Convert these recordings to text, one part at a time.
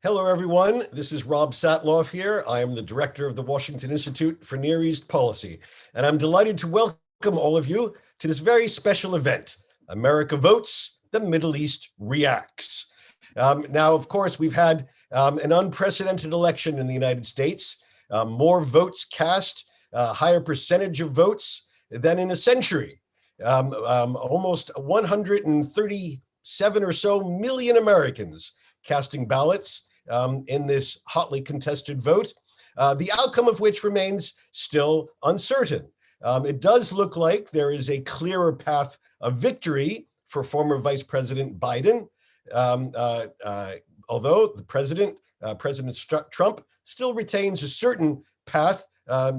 Hello, everyone. This is Rob Satloff here. I am the director of the Washington Institute for Near East Policy, and I'm delighted to welcome all of you to this very special event, America Votes, the Middle East Reacts. Now, of course, we've had an unprecedented election in the United States, more votes cast, a higher percentage of votes than in a century. Almost 137 or so million Americans casting ballots in this hotly contested vote, the outcome of which remains still uncertain. It does look like there is a clearer path of victory for former Vice President Biden, although the President Trump, still retains a certain path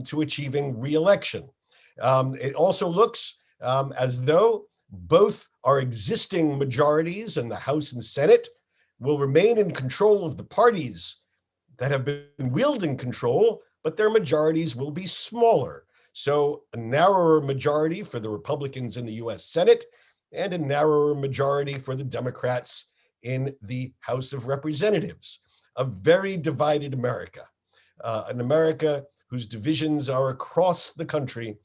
to achieving re-election. It also looks as though both our existing majorities in the House and Senate will remain in control of the parties that have been wielding control, but their majorities will be smaller. So a narrower majority for the Republicans in the US Senate and a narrower majority for the Democrats in the House of Representatives. A very divided America, an America whose divisions are across the country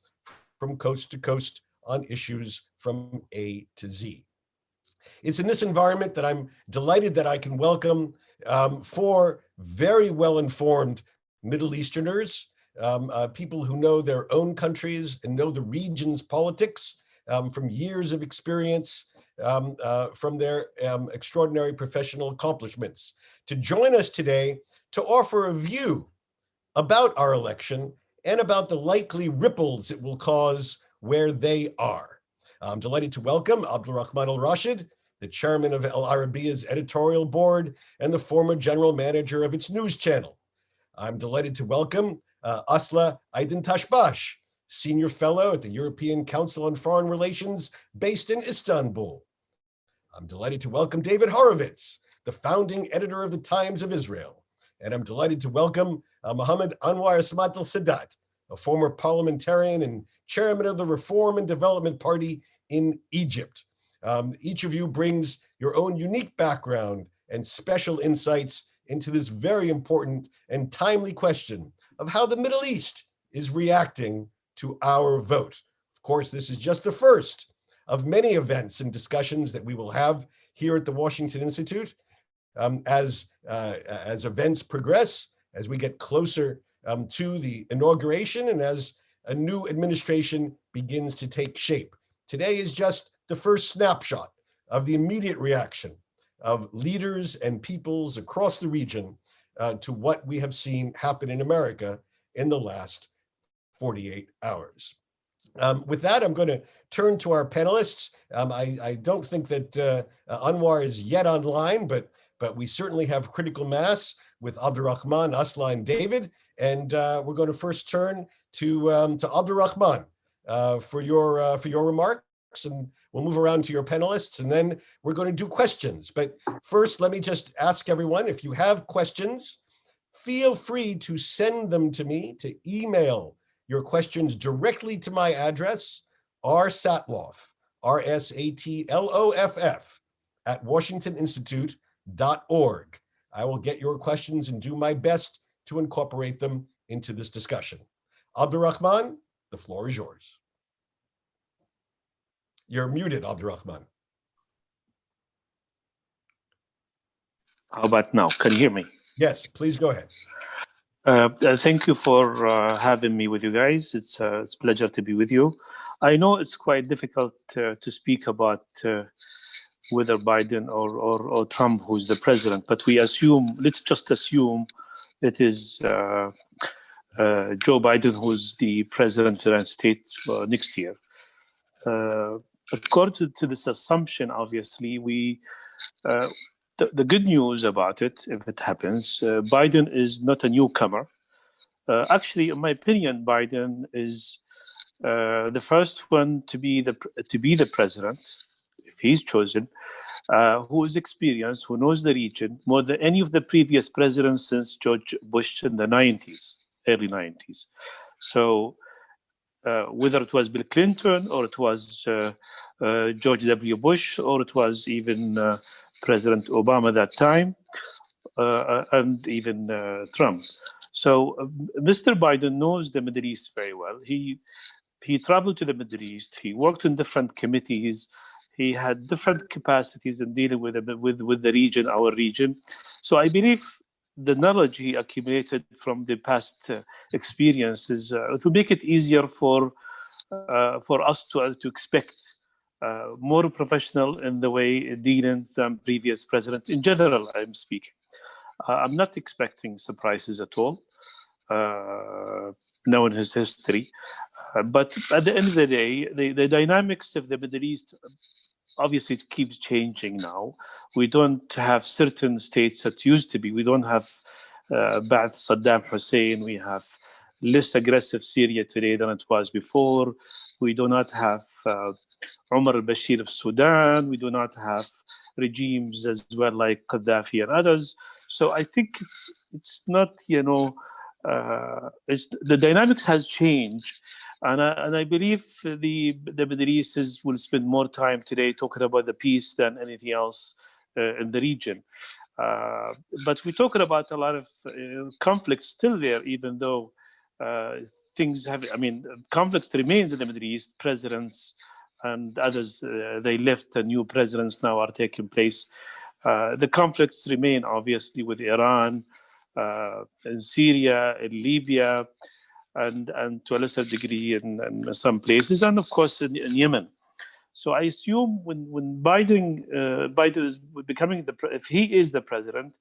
from coast to coast on issues from A to Z. It's in this environment that I'm delighted that I can welcome four very well-informed Middle Easterners, people who know their own countries and know the region's politics from years of experience, from their extraordinary professional accomplishments, to join us today to offer a view about our election and about the likely ripples it will cause where they are. I'm delighted to welcome Abdulrahman Al-Rashid, the chairman of Al Arabiya's editorial board and the former general manager of its news channel. I'm delighted to welcome Asla Aydin-Tashbash, senior fellow at the European Council on Foreign Relations based in Istanbul. I'm delighted to welcome David Horowitz, the founding editor of the Times of Israel. And I'm delighted to welcome Mohammed Anwar Samat al-Sadat, a former parliamentarian and chairman of the Reform and Development Party in Egypt. Each of you brings your own unique background and special insights into this very important and timely question of how the Middle East is reacting to our vote. Of course, this is just the first of many events and discussions that we will have here at the Washington Institute as events progress, as we get closer to the inauguration and as a new administration begins to take shape. Today is just the first snapshot of the immediate reaction of leaders and peoples across the region to what we have seen happen in America in the last 48 hours. With that, I'm going to turn to our panelists. I don't think that Anwar is yet online, but we certainly have critical mass with Abdulrahman, Asla, and David. And we're going to first turn to Abdulrahman for your remarks, and we'll move around to your panelists, and then we're going to do questions. But first, let me just ask everyone, if you have questions, feel free to send them to me, to email your questions directly to my address, rsatloff, R-S-A-T-L-O-F-F, at washingtoninstitute.org. I will get your questions and do my best to incorporate them into this discussion. Abdulrahman, the floor is yours. You're muted, Abdulrahman. How about now? Can you hear me? Yes, please go ahead. Thank you for having me with you guys. It's a pleasure to be with you. I know it's quite difficult to speak about whether Biden or Trump who's the president, but let's just assume it is Joe Biden who's the president of the United States next year. According to this assumption, obviously, the good news about it, if it happens, Biden is not a newcomer. Actually, in my opinion, Biden is the first one to be the president, if he's chosen, who is experienced, who knows the region more than any of the previous presidents since George Bush in the early 90s. So whether it was Bill Clinton or it was George W. Bush or it was even President Obama at that time, and even Trump. So Mr. Biden knows the Middle East very well. He traveled to the Middle East. He worked in different committees. He had different capacities in dealing with the region, our region. So I believe the knowledge he accumulated from the past experiences, it will make it easier for us to expect more professional in the way dealing than previous president. In general, I'm speaking. I'm not expecting surprises at all, knowing his history. But at the end of the day, the dynamics of the Middle East, obviously it keeps changing now. We don't have certain states that used to be. We don't have bad Saddam Hussein. We have less aggressive Syria today than it was before. We do not have Omar al-Bashir of Sudan. We do not have regimes as well like Gaddafi and others. So I think it's not, the dynamics has changed. And I believe the Middle East will spend more time today talking about the peace than anything else in the region. But we're talking about a lot of conflicts still there, even though conflicts remains in the Middle East. Presidents and others, they left, and new presidents now are taking place. The conflicts remain, obviously, with Iran, in Syria, in Libya, and to a lesser degree in some places, and of course in Yemen. So I assume when Biden is becoming if he is the president,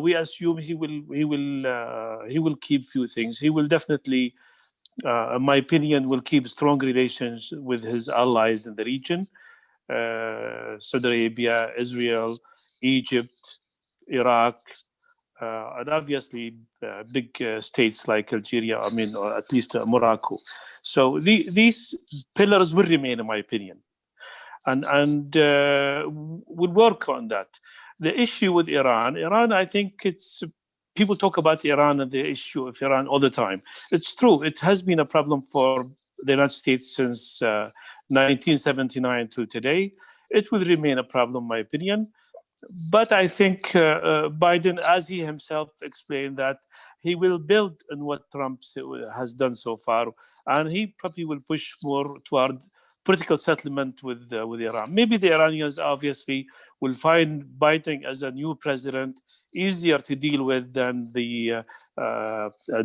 we assume he will keep few things. He will definitely, in my opinion, will keep strong relations with his allies in the region, Saudi Arabia, Israel, Egypt, Iraq, and obviously big states like Algeria, or at least Morocco. So these pillars will remain, in my opinion, and we'll work on that. The issue with Iran, I think people talk about Iran and the issue of Iran all the time. It's true. It has been a problem for the United States since 1979 till today. It will remain a problem, in my opinion. But I think Biden, as he himself explained, that he will build on what Trump has done so far, and he probably will push more toward political settlement with Iran. Maybe the Iranians obviously will find Biden as a new president easier to deal with than the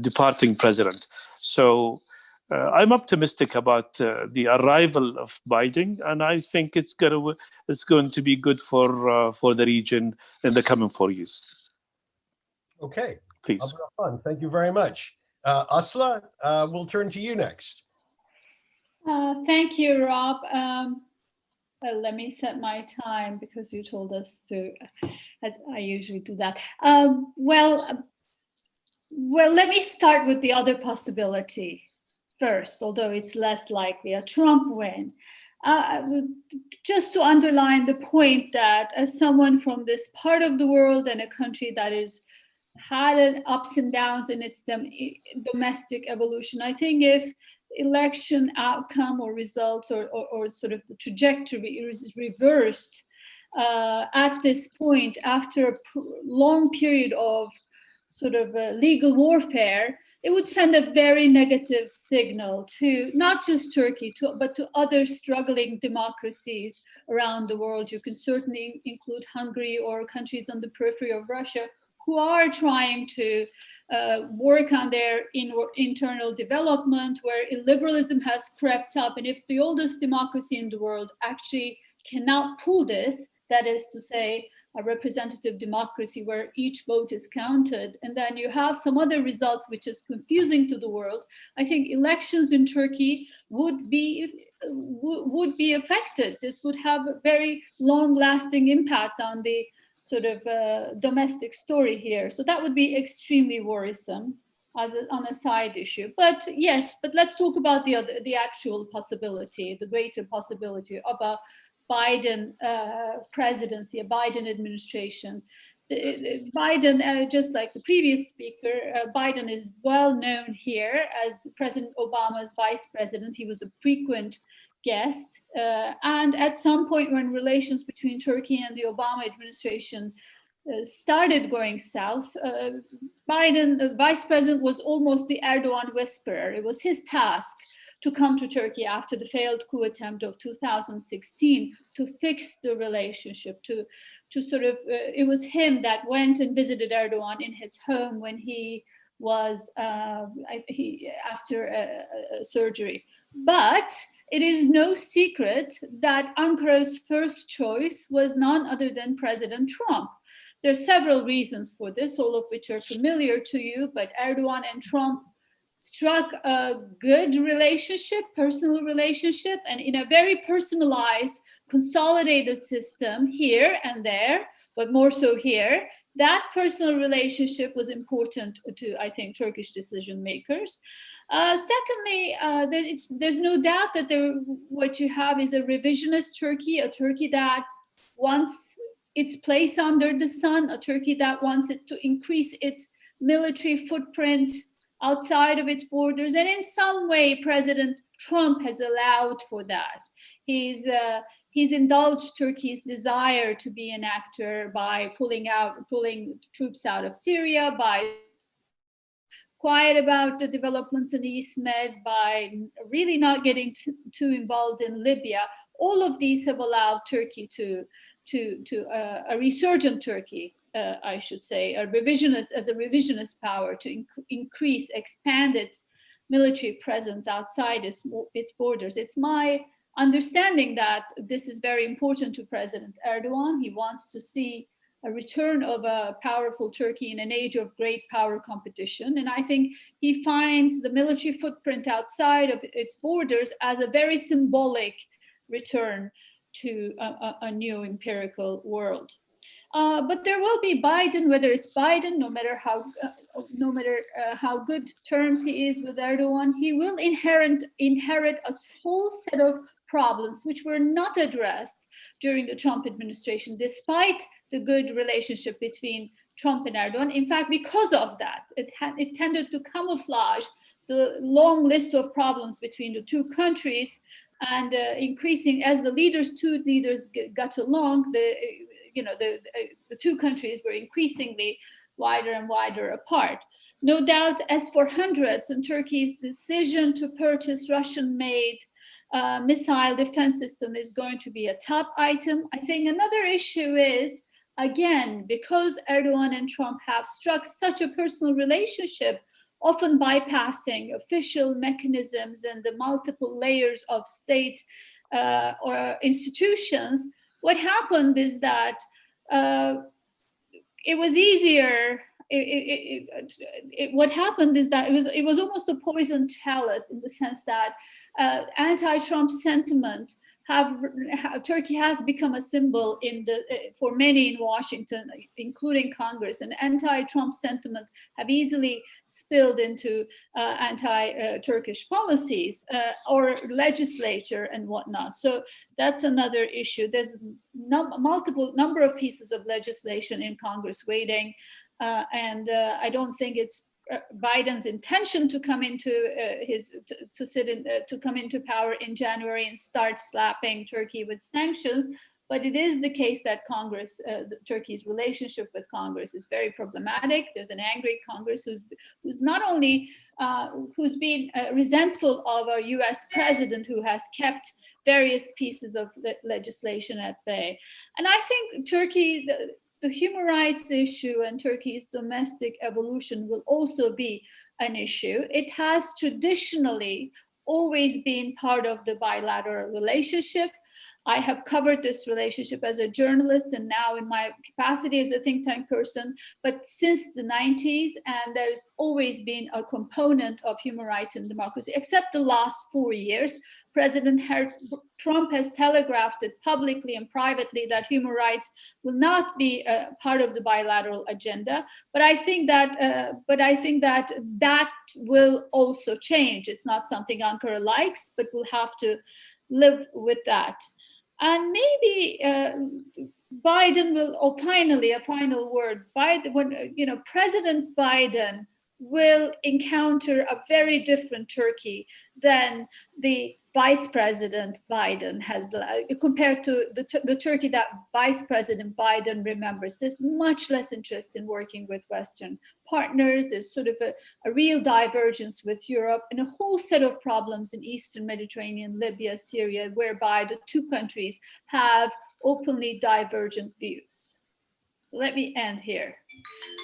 departing president. So I'm optimistic about the arrival of Biden, and I think it's going to be good for the region in the coming 4 years. Okay, please. Thank you very much. Asla, we'll turn to you next. Thank you, Rob. Let me set my time because you told us to, as I usually do that. Well, let me start with the other possibility first, although it's less likely, a Trump win. Just to underline the point that as someone from this part of the world and a country that is had ups and downs in its domestic evolution, I think if election outcome or results or sort of the trajectory is reversed at this point after a long period of sort of legal warfare, it would send a very negative signal to not just Turkey, but to other struggling democracies around the world. You can certainly include Hungary or countries on the periphery of Russia who are trying to work on their internal development, where illiberalism has crept up. And if the oldest democracy in the world actually cannot pull this, that is to say, a representative democracy where each vote is counted, and then you have some other results which is confusing to the world, I think elections in Turkey would be affected. This would have a very long-lasting impact on the sort of domestic story here. So that would be extremely worrisome on a side issue. But yes, but let's talk about the actual possibility, the greater possibility of a Biden presidency, a Biden administration. Biden, just like the previous speaker, Biden is well known here as President Obama's vice president. He was a frequent guest. And at some point when relations between Turkey and the Obama administration started going south, Biden, the vice president, was almost the Erdogan whisperer. It was his task to come to Turkey after the failed coup attempt of 2016 to fix the relationship, to sort of, it was him that went and visited Erdogan in his home when he was after a surgery. But it is no secret that Ankara's first choice was none other than President Trump. There are several reasons for this, all of which are familiar to you, but Erdogan and Trump struck a good relationship, personal relationship, and in a very personalized, consolidated system here and there, but more so here. That personal relationship was important to, I think, Turkish decision makers. Secondly, there's no doubt that what you have is a revisionist Turkey, a Turkey that wants its place under the sun, a Turkey that wants it to increase its military footprint outside of its borders. And in some way, President Trump has allowed for that. He's indulged Turkey's desire to be an actor by pulling troops out of Syria, by quiet about the developments in East Med, by really not getting too involved in Libya. All of these have allowed Turkey to a resurgent Turkey, I should say, a revisionist power to increase, expand its military presence outside its borders. It's my understanding that this is very important to President Erdogan. He wants to see a return of a powerful Turkey in an age of great power competition. And I think he finds the military footprint outside of its borders as a very symbolic return to a new empirical world. But there will be Biden, whether it's Biden, no matter how good terms he is with Erdogan, he will inherit a whole set of problems which were not addressed during the Trump administration, despite the good relationship between Trump and Erdogan. In fact, because of that, it tended to camouflage the long list of problems between the two countries, and increasing as the two leaders got along, the two countries were increasingly wider and wider apart. No doubt S-400s and Turkey's decision to purchase Russian-made missile defense system is going to be a top item. I think another issue is, again, because Erdogan and Trump have struck such a personal relationship, often bypassing official mechanisms and the multiple layers of state or institutions, what happened is that it was easier. What happened is that it was almost a poison chalice, in the sense that anti-Trump sentiment Turkey has become a symbol for many in Washington, including Congress, and anti-Trump sentiment have easily spilled into anti-Turkish policies or legislature and whatnot. So that's another issue. There's multiple number of pieces of legislation in Congress waiting, and I don't think it's Biden's intention to come into to come into power in January and start slapping Turkey with sanctions. But it is the case that Congress, Turkey's relationship with Congress is very problematic. There's an angry Congress who's not only who's been resentful of a U.S. president who has kept various pieces of legislation at bay. And I think Turkey, the human rights issue and Turkey's domestic evolution will also be an issue. It has traditionally always been part of the bilateral relationship. I have covered this relationship as a journalist and now in my capacity as a think tank person, but since the 90s, and there's always been a component of human rights and democracy, except the last 4 years. President Trump has telegraphed it publicly and privately that human rights will not be part of the bilateral agenda. But I think that that will also change. It's not something Ankara likes, but we'll have to live with that. And maybe Biden will, finally, a final word. President Biden will encounter a very different Turkey than the Vice President Biden has, compared to the Turkey that Vice President Biden remembers, there's much less interest in working with Western partners. There's sort of a real divergence with Europe and a whole set of problems in Eastern Mediterranean, Libya, Syria, whereby the two countries have openly divergent views. Let me end here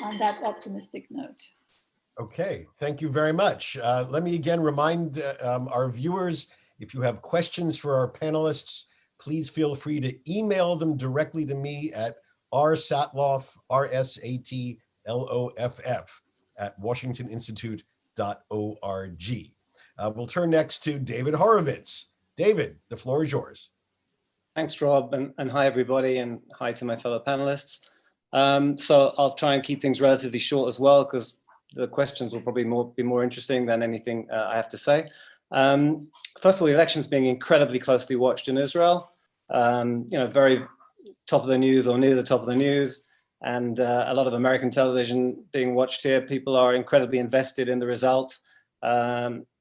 on that optimistic note. Okay, thank you very much. Let me again remind our viewers, if you have questions for our panelists, please feel free to email them directly to me at rsatloff, R-S-A-T-L-O-F-F, at washingtoninstitute.org. We'll turn next to David Horowitz. David, the floor is yours. Thanks, Rob, and hi, everybody, and hi to my fellow panelists. So I'll try and keep things relatively short as well, because the questions will probably be more interesting than anything I have to say. First of all, the election's being incredibly closely watched in Israel. Very top of the news or near the top of the news, and a lot of American television being watched here. People are incredibly invested in the result.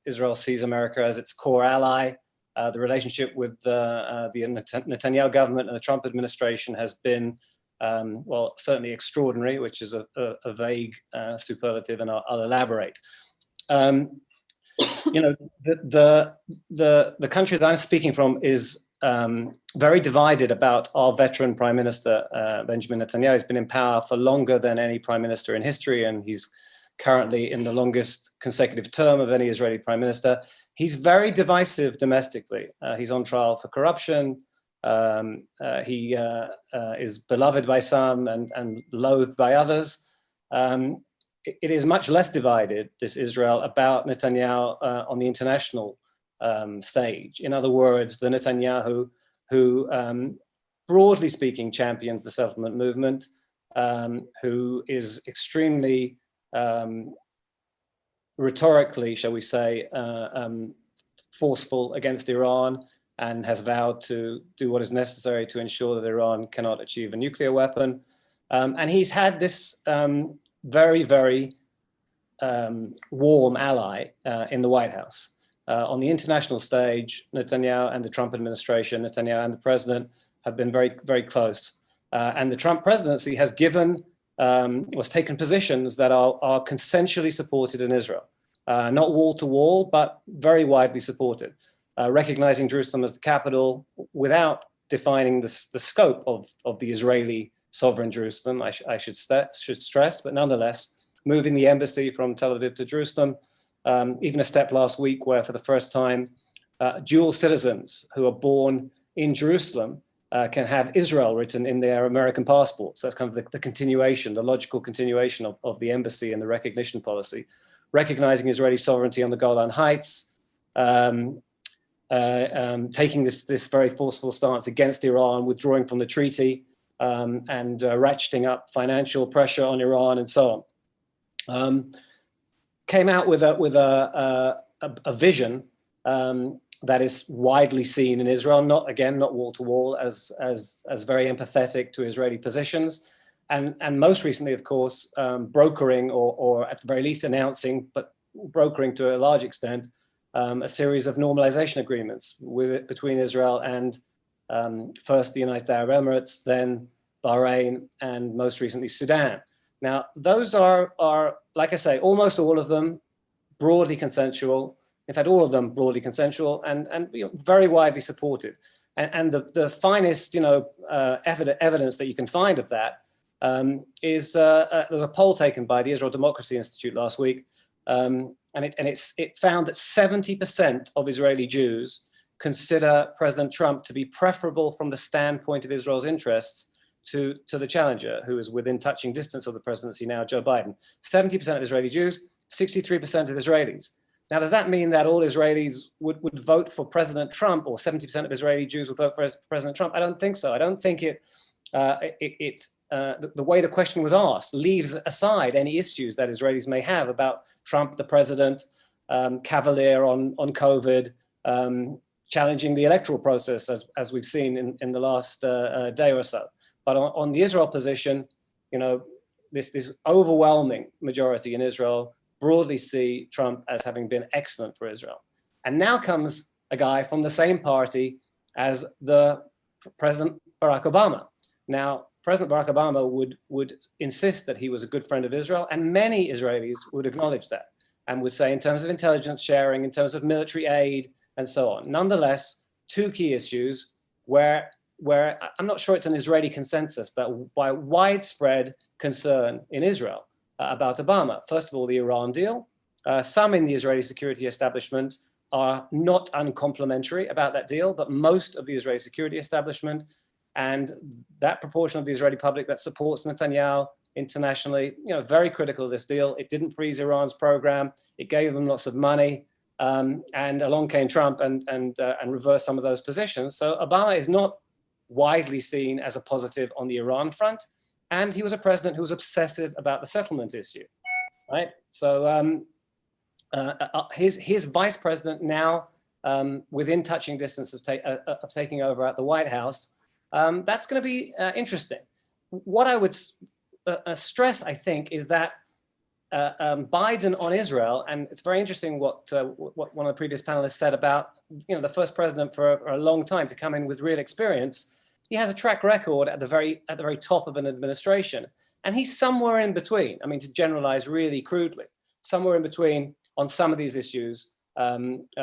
Israel sees America as its core ally. The relationship with the Netanyahu government and the Trump administration has been, well, certainly extraordinary, which is a vague superlative, and I'll elaborate. The country that I'm speaking from is very divided about our veteran Prime Minister, Benjamin Netanyahu. He's been in power for longer than any Prime Minister in history, and he's currently in the longest consecutive term of any Israeli Prime Minister. He's very divisive domestically. He's on trial for corruption. He is beloved by some and loathed by others. It is much less divided, this Israel, about Netanyahu on the international stage. In other words, the Netanyahu who, broadly speaking, champions the settlement movement, who is extremely rhetorically, shall we say, forceful against Iran, and has vowed to do what is necessary to ensure that Iran cannot achieve a nuclear weapon. And he's had this very, very warm ally in the White House. On the international stage, Netanyahu and the Trump administration, Netanyahu and the president have been very, very close. And the Trump presidency has taken positions that are consensually supported in Israel. Not wall to wall, but very widely supported. Recognizing Jerusalem as the capital without defining the scope of the Israeli sovereign Jerusalem, I should stress, but nonetheless, moving the embassy from Tel Aviv to Jerusalem, even a step last week where for the first time, dual citizens who are born in Jerusalem can have Israel written in their American passports. That's kind of the continuation, the logical continuation of the embassy and the recognition policy, recognizing Israeli sovereignty on the Golan Heights, taking this very forceful stance against Iran, withdrawing from the treaty, and ratcheting up financial pressure on Iran and so on. Came out with a vision that is widely seen in Israel, not wall to wall, as very empathetic to Israeli positions, and most recently, of course, brokering or at the very least announcing, but brokering to a large extent, a series of normalization agreements between Israel and first the United Arab Emirates, then Bahrain, and most recently Sudan. Now, those are, like I say, almost all of them broadly consensual. In fact, all of them broadly consensual and very widely supported. And the finest, evidence that you can find of that is there's a poll taken by the Israel Democracy Institute last week, and it found that 70% of Israeli Jews consider President Trump to be preferable from the standpoint of Israel's interests to the challenger, who is within touching distance of the presidency now, Joe Biden. 70% of Israeli Jews, 63% of Israelis. Now, does that mean that all Israelis would vote for President Trump, or 70% of Israeli Jews would vote for President Trump? I don't think so. I don't think the way the question was asked leaves aside any issues that Israelis may have about Trump, the president, cavalier on COVID, challenging the electoral process, as we've seen in the last day or so. But on the Israel position, this overwhelming majority in Israel broadly see Trump as having been excellent for Israel. And now comes a guy from the same party as the President Barack Obama. Now, President Barack Obama would insist that he was a good friend of Israel, and many Israelis would acknowledge that and would say in terms of intelligence sharing, in terms of military aid, and so on. Nonetheless, two key issues where I'm not sure it's an Israeli consensus, but by widespread concern in Israel about Obama. First of all, the Iran deal. Some in the Israeli security establishment are not uncomplimentary about that deal, but most of the Israeli security establishment and that proportion of the Israeli public that supports Netanyahu internationally, very critical of this deal. It didn't freeze Iran's program. It gave them lots of money. And along came Trump and reversed some of those positions. So Obama is not widely seen as a positive on the Iran front. And he was a president who was obsessive about the settlement issue, right? So his vice president now, within touching distance of taking over at the White House, that's going to be interesting. What I would stress, I think, is that Biden on Israel, and it's very interesting what one of the previous panelists said about the first president for a long time to come in with real experience. He has a track record at the very top of an administration, and he's somewhere in between. I mean, to generalize really crudely, somewhere in between on some of these issues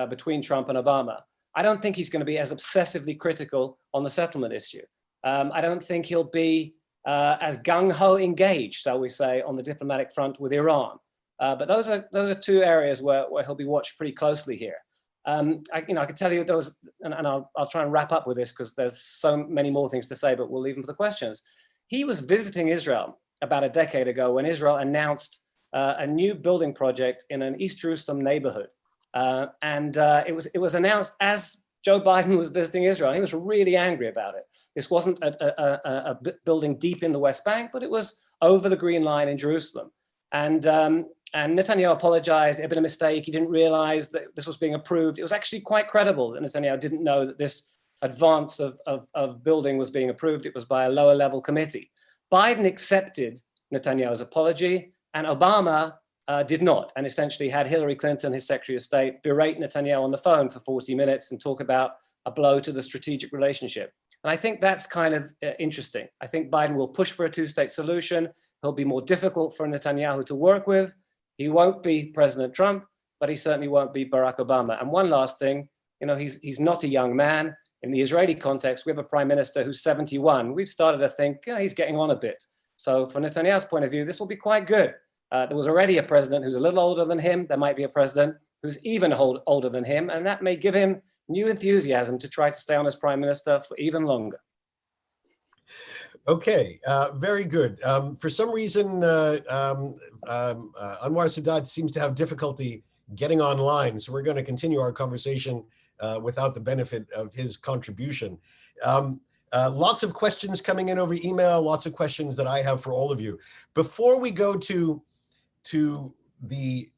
between Trump and Obama. I don't think he's going to be as obsessively critical on the settlement issue. I don't think he'll be as gung-ho engaged, shall we say, on the diplomatic front with Iran. But those are two areas where he'll be watched pretty closely here. I could tell you there was, and I'll try and wrap up with this because there's so many more things to say, but we'll leave them for the questions. He was visiting Israel about a decade ago when Israel announced a new building project in an East Jerusalem neighborhood. It was announced as Joe Biden was visiting Israel. He was really angry about it. This wasn't a building deep in the West Bank, but it was over the Green Line in Jerusalem. And Netanyahu apologized. It had been a mistake. He didn't realize that this was being approved. It was actually quite credible that Netanyahu didn't know that this advance of building was being approved. It was by a lower level committee. Biden accepted Netanyahu's apology, and Obama did not, and essentially had Hillary Clinton, his Secretary of State, berate Netanyahu on the phone for 40 minutes and talk about a blow to the strategic relationship. And I think that's kind of interesting. I think Biden will push for a two-state solution. He'll be more difficult for Netanyahu to work with. He won't be President Trump, but he certainly won't be Barack Obama. And one last thing, he's not a young man. In the Israeli context, we have a prime minister who's 71. We've started to think he's getting on a bit. So from Netanyahu's point of view, this will be quite good. There was already a president who's a little older than him. There might be a president who's even older than him, and that may give him new enthusiasm to try to stay on as prime minister for even longer. Okay, very good. For some reason, Anwar Sadat seems to have difficulty getting online, so we're going to continue our conversation without the benefit of his contribution. Lots of questions coming in over email, lots of questions that I have for all of you. Before we go to the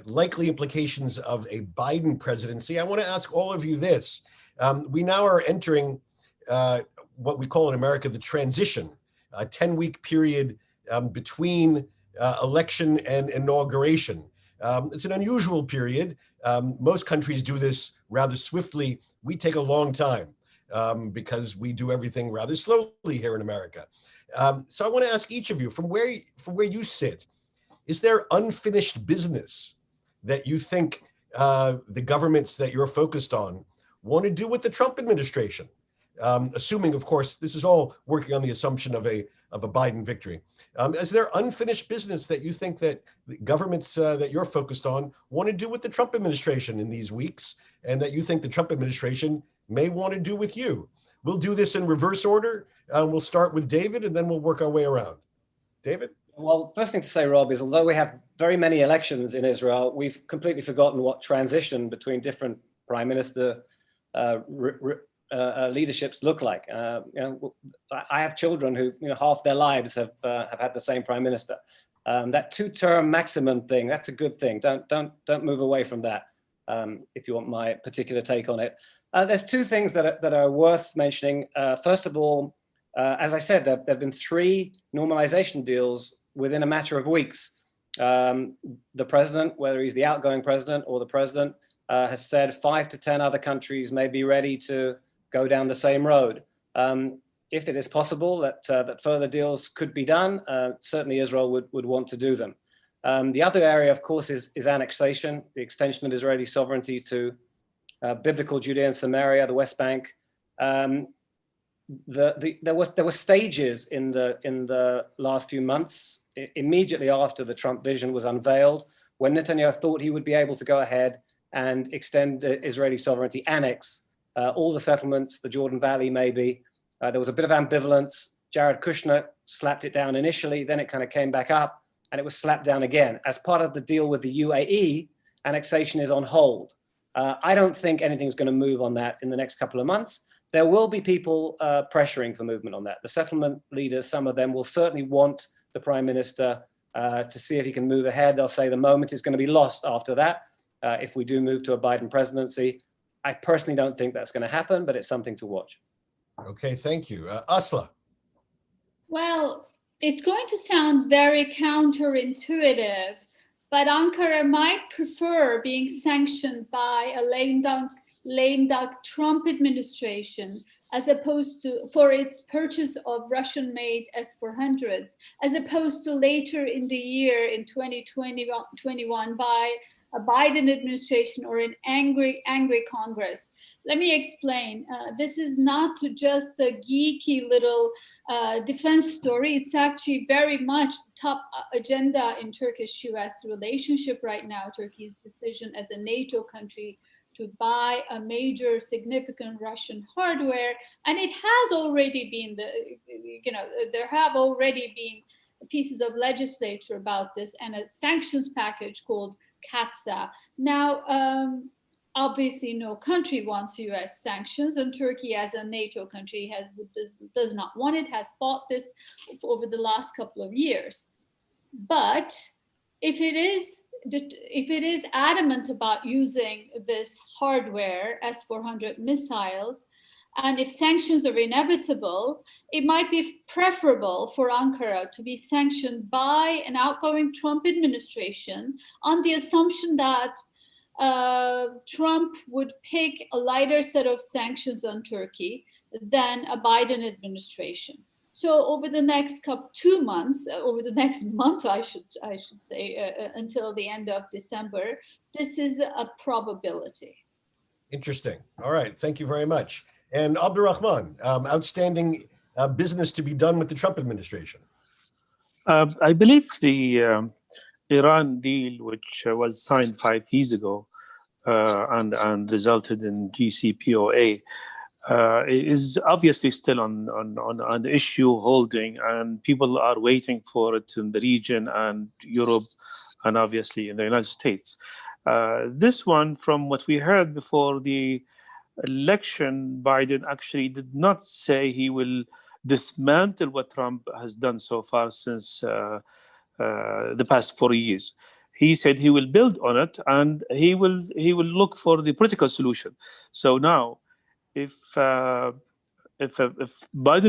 likely implications of a Biden presidency, I want to ask all of you this. We now are entering what we call in America the transition, a 10-week period between election and inauguration. It's an unusual period. Most countries do this rather swiftly. We take a long time because we do everything rather slowly here in America. So I want to ask each of you, from where you sit, is there unfinished business that you think the governments that you're focused on want to do with the Trump administration? Assuming, of course, this is all working on the assumption of a Biden victory. Is there unfinished business that you think that the governments that you're focused on want to do with the Trump administration in these weeks, and that you think the Trump administration may want to do with you? We'll do this in reverse order. We'll start with David, and then we'll work our way around. David? Well, first thing to say, Rob, is although we have very many elections in Israel, we've completely forgotten what transition between different prime minister leaderships look like. I have children who, half their lives have had the same prime minister. That two-term maximum thing, that's a good thing. Don't move away from that. If you want my particular take on it. There's two things that are worth mentioning. First of all, as I said, there have been 3 normalization deals within a matter of weeks. The president, whether he's the outgoing president or the president, has said 5 to 10 other countries may be ready to go down the same road. If it is possible that further deals could be done, certainly Israel would want to do them. The other area, of course, is annexation, the extension of Israeli sovereignty to biblical Judea and Samaria, the West Bank. There were stages in the last few months, immediately after the Trump vision was unveiled, when Netanyahu thought he would be able to go ahead and extend the Israeli sovereignty, annex all the settlements, the Jordan Valley maybe. There was a bit of ambivalence. Jared Kushner slapped it down initially, then it kind of came back up, and it was slapped down again. As part of the deal with the UAE, annexation is on hold. I don't think anything's going to move on that in the next couple of months. There will be people pressuring for movement on that. The settlement leaders, some of them will certainly want the prime minister to see if he can move ahead. They'll say the moment is going to be lost after that if we do move to a Biden presidency. I personally don't think that's going to happen, but it's something to watch. Okay, thank you. Asla. Well, it's going to sound very counterintuitive, but Ankara might prefer being sanctioned by a lame duck Trump administration as opposed to for its purchase of Russian-made S-400s, as opposed to later in the year in 2021 by a Biden administration or an angry Congress. Let me explain. This is not just a geeky little defense story. It's actually very much top agenda in Turkish-US relationship right now. Turkey's decision as a NATO country to buy a major significant Russian hardware. And it has already been, there have already been pieces of legislature about this and a sanctions package called CAATSA. Now, obviously, no country wants U.S. sanctions, and Turkey, as a NATO country, does not want it, has fought this over the last couple of years. But if it is adamant about using this hardware, S-400 missiles, and if sanctions are inevitable, it might be preferable for Ankara to be sanctioned by an outgoing Trump administration on the assumption that Trump would pick a lighter set of sanctions on Turkey than a Biden administration. So over the next 2 months, over the next month, I should say, until the end of December, this is a probability. Interesting. All right. Thank you very much. And Abdurrahman, outstanding business to be done with the Trump administration. I believe the Iran deal, which was signed 5 years ago and resulted in JCPOA, is obviously still on issue holding, and people are waiting for it in the region and Europe and obviously in the United States. This one, from what we heard before the election, Biden actually did not say he will dismantle what Trump has done so far since the past 4 years. He said he will build on it and he will look for the political solution. So now, if Biden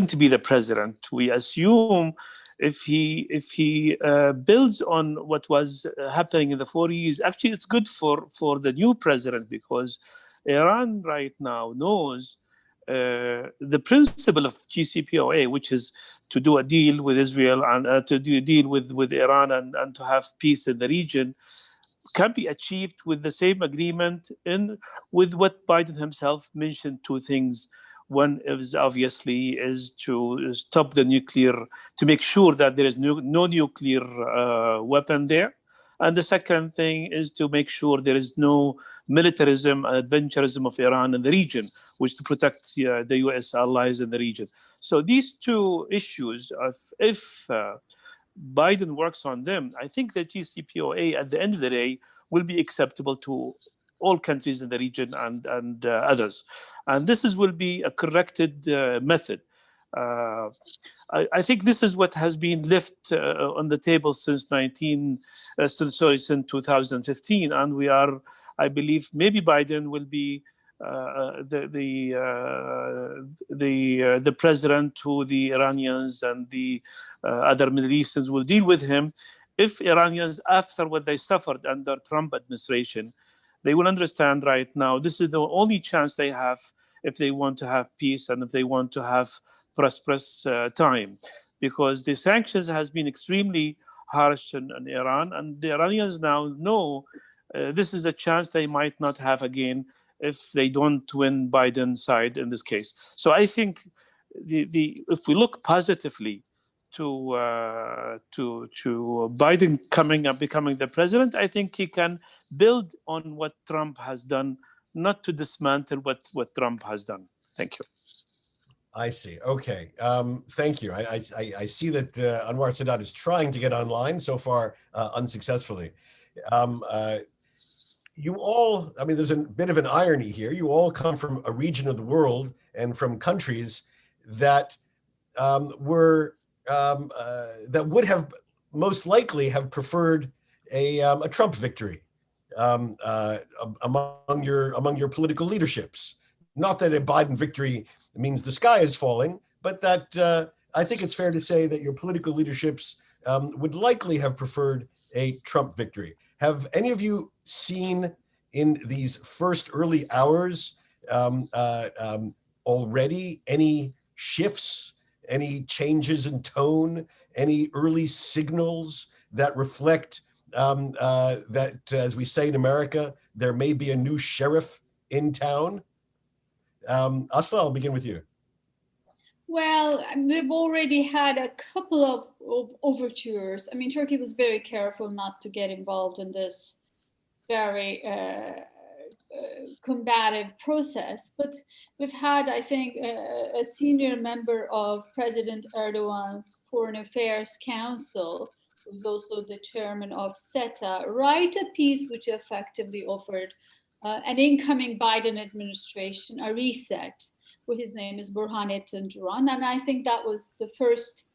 to be the president, we assume if he builds on what was happening in the 4 years, actually it's good for the new president, because Iran right now knows the principle of JCPOA, which is to do a deal with Israel and to do a deal with Iran and to have peace in the region, can be achieved with the same agreement with what Biden himself mentioned. 2 things. One is obviously to stop the nuclear, to make sure that there is no nuclear weapon there. And the second thing is to make sure there is no militarism and adventurism of Iran in the region, which to protect the US allies in the region. So these 2 issues, if Biden works on them, I think that JCPOA at the end of the day will be acceptable to all countries in the region and others. And this will be a corrected method. I think this is what has been left on the table since 2015, and we are, I believe, maybe Biden will be the president who the Iranians and the other Middle Easterns will deal with him. If Iranians, after what they suffered under Trump administration, they will understand right now this is the only chance they have if they want to have peace and if they want to have prosperous time, because the sanctions has been extremely harsh on Iran, and the Iranians now know this is a chance they might not have again if they don't win Biden's side in this case. So I think if we look positively to Biden becoming the president, I think he can build on what Trump has done, not to dismantle what Trump has done. Thank you. I see. Okay. Thank you. I see that Anwar Sadat is trying to get online, so far unsuccessfully. You all, I mean, there's a bit of an irony here. You all come from a region of the world and from countries that that would have most likely have preferred a Trump victory among your political leaderships. Not that a Biden victory means the sky is falling, but that I think it's fair to say that your political leaderships would likely have preferred a Trump victory. Have any of you seen in these first early hours already any shifts, any changes in tone, any early signals that reflect that, as we say in America, there may be a new sheriff in town? Asla, I'll begin with you. Well, we've already had a couple of overtures. I mean, Turkey was very careful not to get involved in this very combative process, but we've had, I think, a senior member of President Erdogan's Foreign Affairs Council, who's also the chairman of SETA, write a piece which effectively offered an incoming Biden administration a reset. His name is Burhanettin Duran, and I think that was the first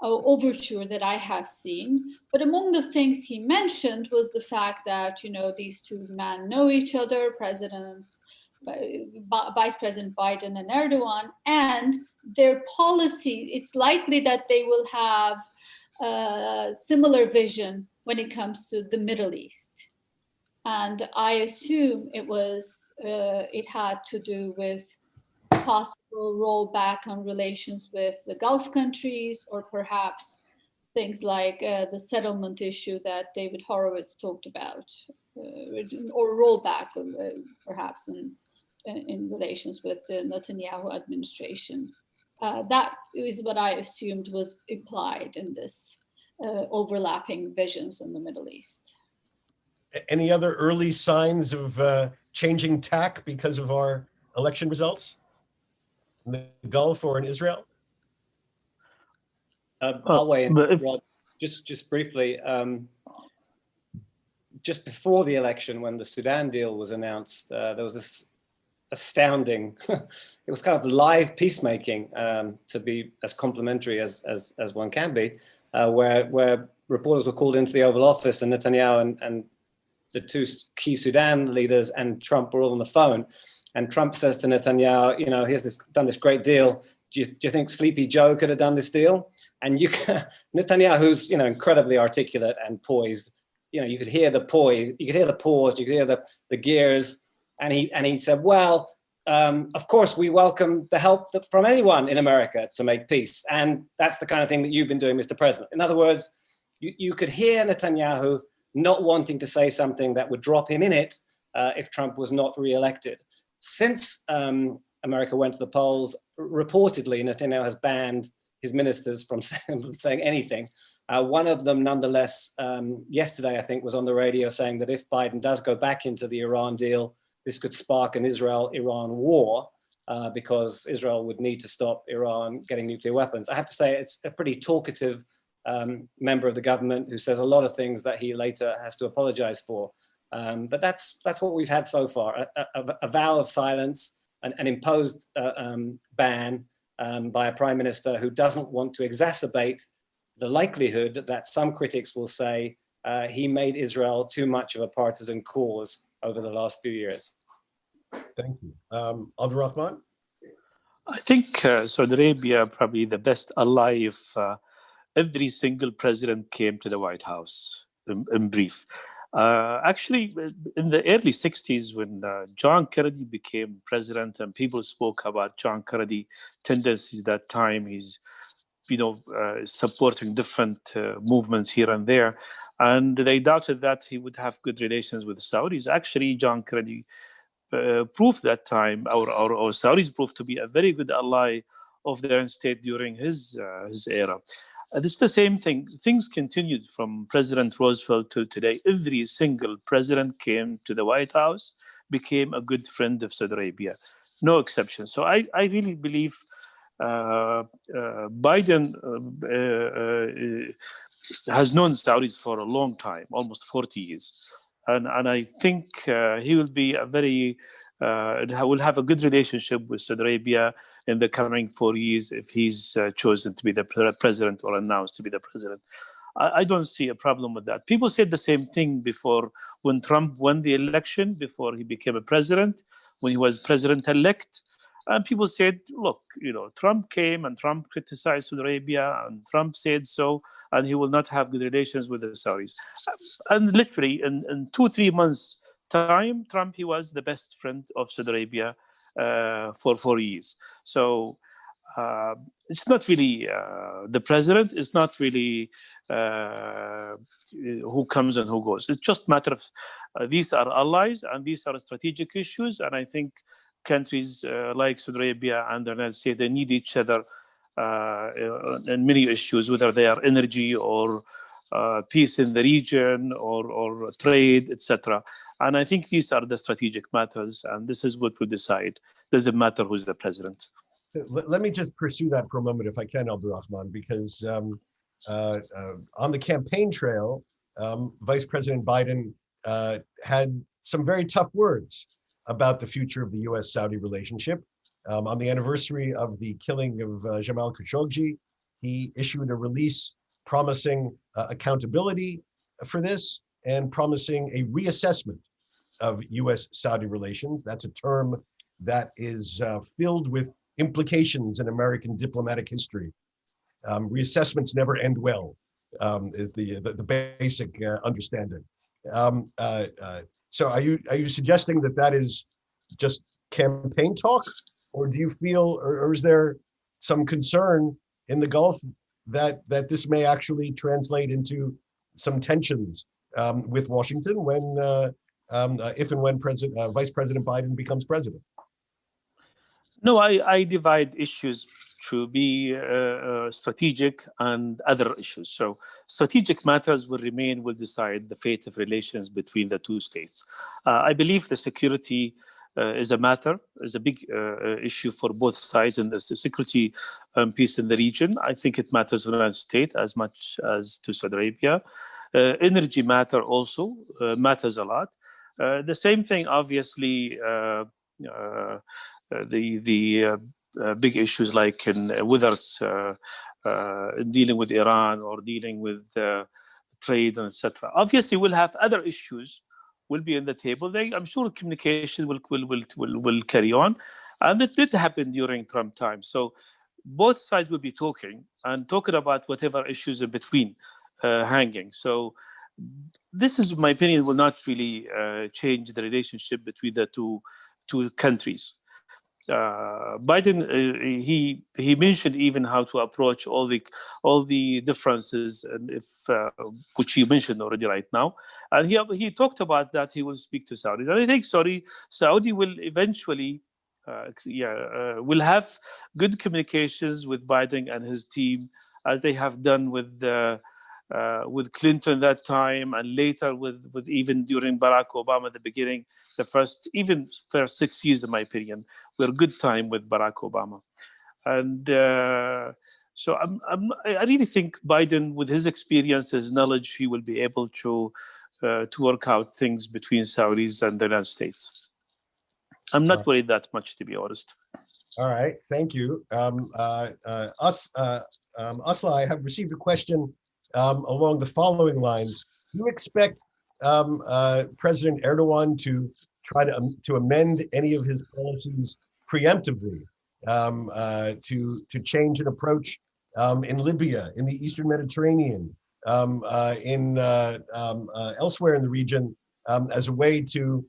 overture that I have seen. But among the things he mentioned was the fact that, you know, these two men know each other, Vice President Biden and Erdogan, and their policy, it's likely that they will have a similar vision when it comes to the Middle East. And I assume it had to do with possible rollback on relations with the Gulf countries, or perhaps things like the settlement issue that David Horowitz talked about, or rollback perhaps in relations with the Netanyahu administration. That is what I assumed was implied in this overlapping visions in the Middle East. Any other early signs of changing tack because of our election results in the Gulf or in Israel? I'll weigh in, Rob, just briefly. Just before the election, when the Sudan deal was announced, there was this astounding, it was kind of live peacemaking, to be as complimentary as one can be, where reporters were called into the Oval Office, and Netanyahu and the two key Sudan leaders and Trump were all on the phone. And Trump says to Netanyahu, you know, here's done this great deal. Do you think Sleepy Joe could have done this deal? And Netanyahu, who's, you know, incredibly articulate and poised, you know, you could hear the poise, you could hear the pause, you could hear the gears. And he said, well, of course, we welcome the help from anyone in America to make peace. And that's the kind of thing that you've been doing, Mr. President. In other words, you could hear Netanyahu not wanting to say something that would drop him in it if Trump was not reelected. Since America went to the polls, reportedly, Netanyahu has banned his ministers from saying anything. One of them, nonetheless, yesterday, I think, was on the radio saying that if Biden does go back into the Iran deal, this could spark an Israel-Iran war because Israel would need to stop Iran getting nuclear weapons. I have to say it's a pretty talkative member of the government who says a lot of things that he later has to apologize for. But that's what we've had so far, a vow of silence, an imposed ban by a prime minister who doesn't want to exacerbate the likelihood that some critics will say he made Israel too much of a partisan cause over the last few years. Thank you. Abdul Rahman? I think Saudi Arabia probably the best ally if every single president came to the White House, in brief. Actually, in the early 60s, when John Kennedy became president and people spoke about John Kennedy tendencies that time, he's, supporting different movements here and there. And they doubted that he would have good relations with the Saudis. Actually, John Kennedy proved that time, or Saudis proved to be a very good ally of the United States during his era. This is the same thing. Things continued from President Roosevelt to today. Every single president came to the White House, became a good friend of Saudi Arabia, no exception. So I really believe Biden has known Saudis for a long time, almost 40 years. And I think he will be will have a good relationship with Saudi Arabia in the coming 4 years if he's chosen to be the president or announced to be the president. I don't see a problem with that. People said the same thing before when Trump won the election, before he became a president, when he was president-elect. And people said, look, Trump came and Trump criticized Saudi Arabia and Trump said so, and he will not have good relations with the Saudis. And literally in 2-3 months' time, he was the best friend of Saudi Arabia for 4 years. So it's not really the president. It's not really who comes and who goes. It's just a matter of these are allies and these are strategic issues. And I think countries like Saudi Arabia and the United States, they need each other in many issues, whether they are energy or peace in the region or trade, etc. And I think these are the strategic matters, and this is what we decide. Doesn't matter who's the president. Let me just pursue that for a moment, if I can, Abdulrahman, because on the campaign trail, Vice President Biden had some very tough words about the future of the U.S.-Saudi relationship. On the anniversary of the killing of Jamal Khashoggi, he issued a release promising accountability for this and promising a reassessment of U.S.-Saudi relations. That's a term that is filled with implications in American diplomatic history. Reassessments never end well, is the basic understanding. So are you suggesting that is just campaign talk, or do you feel, or is there some concern in the Gulf that this may actually translate into some tensions with Washington if and when Vice President Biden becomes president? No, I divide issues to be strategic and other issues. So strategic matters will decide the fate of relations between the two states. I believe the security is a big issue for both sides, and the security and peace in the region. I think it matters to the United States as much as to Saudi Arabia. Energy matter also matters a lot. The same thing, obviously, the big issues like whether it's dealing with Iran or dealing with trade and etc. Obviously, we'll have other issues will be on the table. I'm sure communication will carry on, and it did happen during Trump time. So both sides will be talking about whatever issues in between hanging. So this is my opinion will not really change the relationship between the two countries. Biden he mentioned even how to approach all the differences, and if which you mentioned already right now, and he talked about that he will speak to Saudi, and I think Saudi will eventually will have good communications with Biden and his team, as they have done with Clinton that time, and later with even during Barack Obama at the beginning. The first 6 years, in my opinion, were a good time with Barack Obama. And so I really think Biden, with his experience, his knowledge, he will be able to work out things between Saudis and the United States. I'm not worried that much, to be honest. All right, thank you. Asla, I have received a question along the following lines. Do you expect President Erdogan to try to amend any of his policies preemptively, to change an approach in Libya, in the Eastern Mediterranean, elsewhere in the region as a way to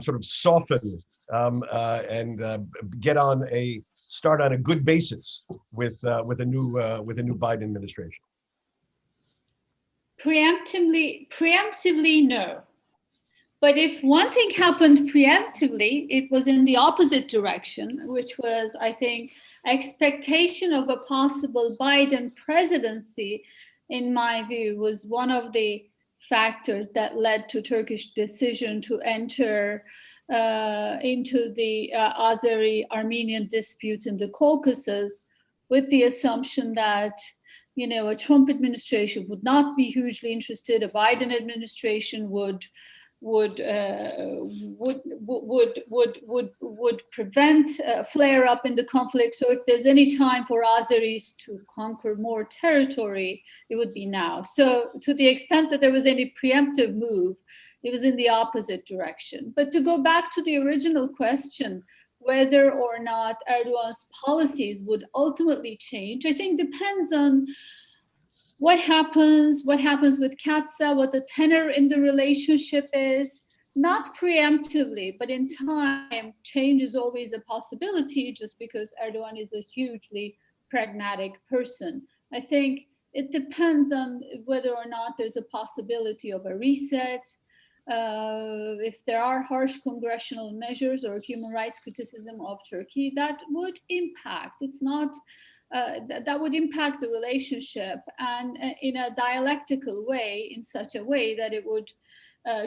sort of soften and start on a good basis with a new Biden administration? Preemptively, no. But if one thing happened preemptively, it was in the opposite direction, which was, I think, expectation of a possible Biden presidency, in my view, was one of the factors that led to Turkish decision to enter into the Azeri-Armenian dispute in the Caucasus, with the assumption that a Trump administration would not be hugely interested. A Biden administration would prevent flare up in the conflict. So if there's any time for Azeris to conquer more territory, it would be now. So to the extent that there was any preemptive move, it was in the opposite direction. But to go back to the original question, whether or not Erdogan's policies would ultimately change, I think depends on what happens with Katsa, what the tenor in the relationship is. Not preemptively, but in time, change is always a possibility just because Erdogan is a hugely pragmatic person. I think it depends on whether or not there's a possibility of a reset. If there are harsh congressional measures or human rights criticism of Turkey, that would impact. It's not, that would impact the relationship, and in a dialectical way, in such a way that it would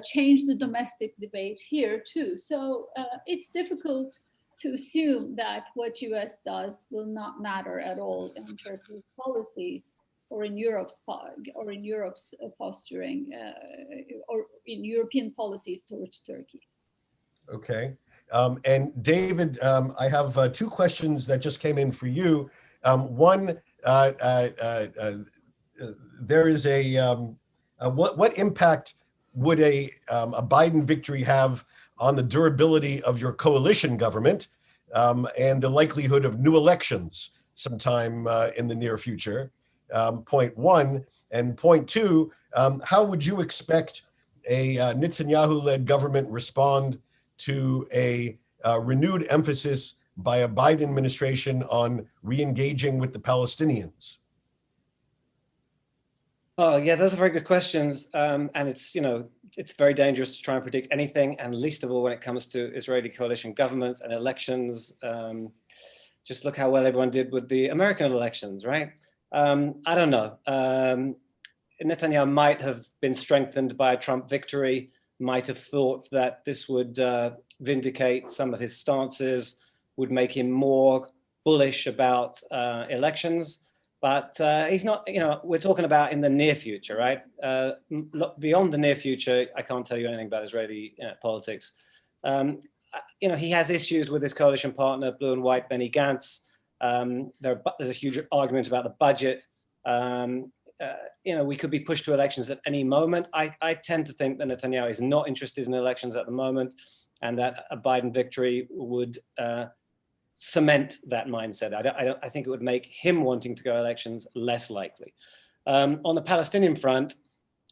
change the domestic debate here too. So it's difficult to assume that what US does will not matter at all in Turkey's policies, or in Europe's posturing, or in European policies towards Turkey. Okay. And David, I have two questions that just came in for you. One, there is what impact would a Biden victory have on the durability of your coalition government and the likelihood of new elections sometime in the near future? Point one. And point two, how would you expect a Netanyahu-led government respond to a renewed emphasis by a Biden administration on re-engaging with the Palestinians? Oh, yeah, those are very good questions. And it's very dangerous to try and predict anything, and least of all when it comes to Israeli coalition governments and elections. Just look how well everyone did with the American elections, right? I don't know. Netanyahu might have been strengthened by a Trump victory, might have thought that this would vindicate some of his stances, would make him more bullish about elections. But he's not, we're talking about in the near future, right? Beyond the near future, I can't tell you anything about Israeli politics. He has issues with his coalition partner, blue and white, Benny Gantz. There's a huge argument about the budget. We could be pushed to elections at any moment. I tend to think that Netanyahu is not interested in elections at the moment, and that a Biden victory would cement that mindset. I think it would make him wanting to go elections less likely. On the Palestinian front,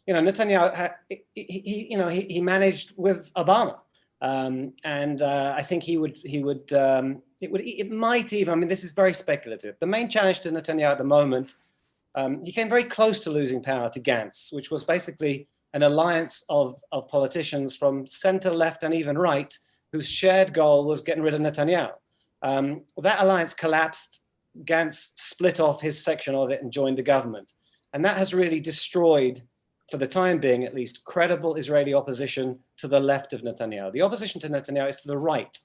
Netanyahu he managed with Obama, and I think it might even. I mean, this is very speculative. The main challenge to Netanyahu at the moment, he came very close to losing power to Gantz, which was basically an alliance of politicians from center, left, and even right, whose shared goal was getting rid of Netanyahu. That alliance collapsed. Gantz split off his section of it and joined the government. And that has really destroyed, for the time being at least, credible Israeli opposition to the left of Netanyahu. The opposition to Netanyahu is to the right.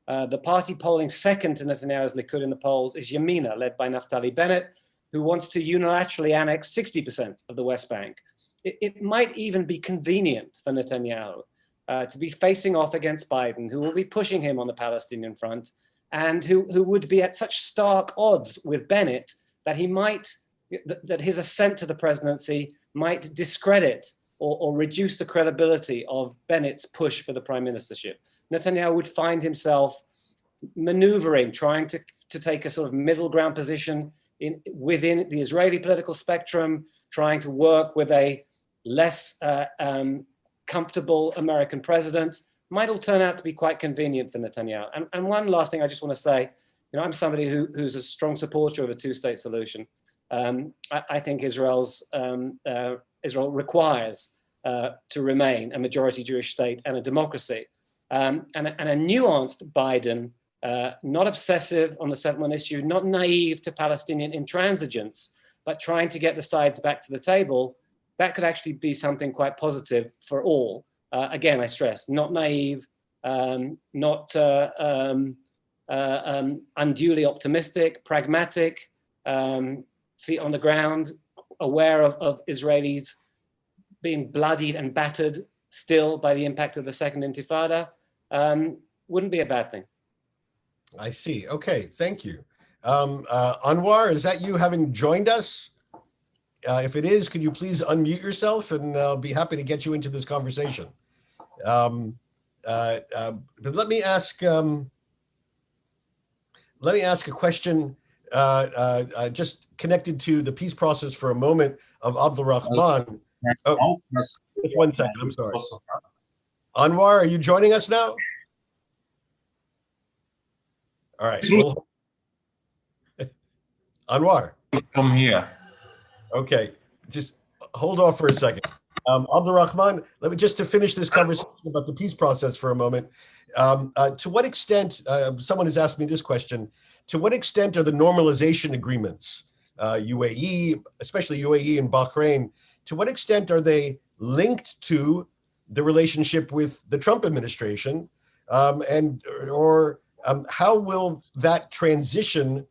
The party polling second to Netanyahu's Likud in the polls is Yamina, led by Naftali Bennett, who wants to unilaterally annex 60% of the West Bank. It might even be convenient for Netanyahu to be facing off against Biden, who will be pushing him on the Palestinian front, and who would be at such stark odds with Bennett that that his ascent to the presidency might discredit or reduce the credibility of Bennett's push for the prime ministership. Netanyahu would find himself maneuvering, trying to take a sort of middle ground position within the Israeli political spectrum, trying to work with a less comfortable American president might all turn out to be quite convenient for Netanyahu. And one last thing I just want to say, I'm somebody who's a strong supporter of a two-state solution. I think Israel requires to remain a majority Jewish state and a democracy. And a nuanced Biden, not obsessive on the settlement issue, not naive to Palestinian intransigence, but trying to get the sides back to the table, that could actually be something quite positive for all. Again, I stress, not naive, not unduly optimistic, pragmatic, feet on the ground, aware of Israelis being bloodied and battered still by the impact of the Second Intifada, wouldn't be a bad thing. I see. Okay, thank you. Anwar, is that you having joined us? If it is, could you please unmute yourself, and I'll be happy to get you into this conversation. But let me ask a question just connected to the peace process for a moment of Abdul Rahman. Oh, just 1 second. I'm sorry. Anwar, are you joining us now? All right. Well, Anwar. Come here. Okay. Just hold off for a second. Abdul Rahman, let me just to finish this conversation about the peace process for a moment. To what extent, someone has asked me this question, to what extent are the normalization agreements, UAE, especially UAE and Bahrain, to what extent are they linked to the relationship with the Trump administration? How will that transition,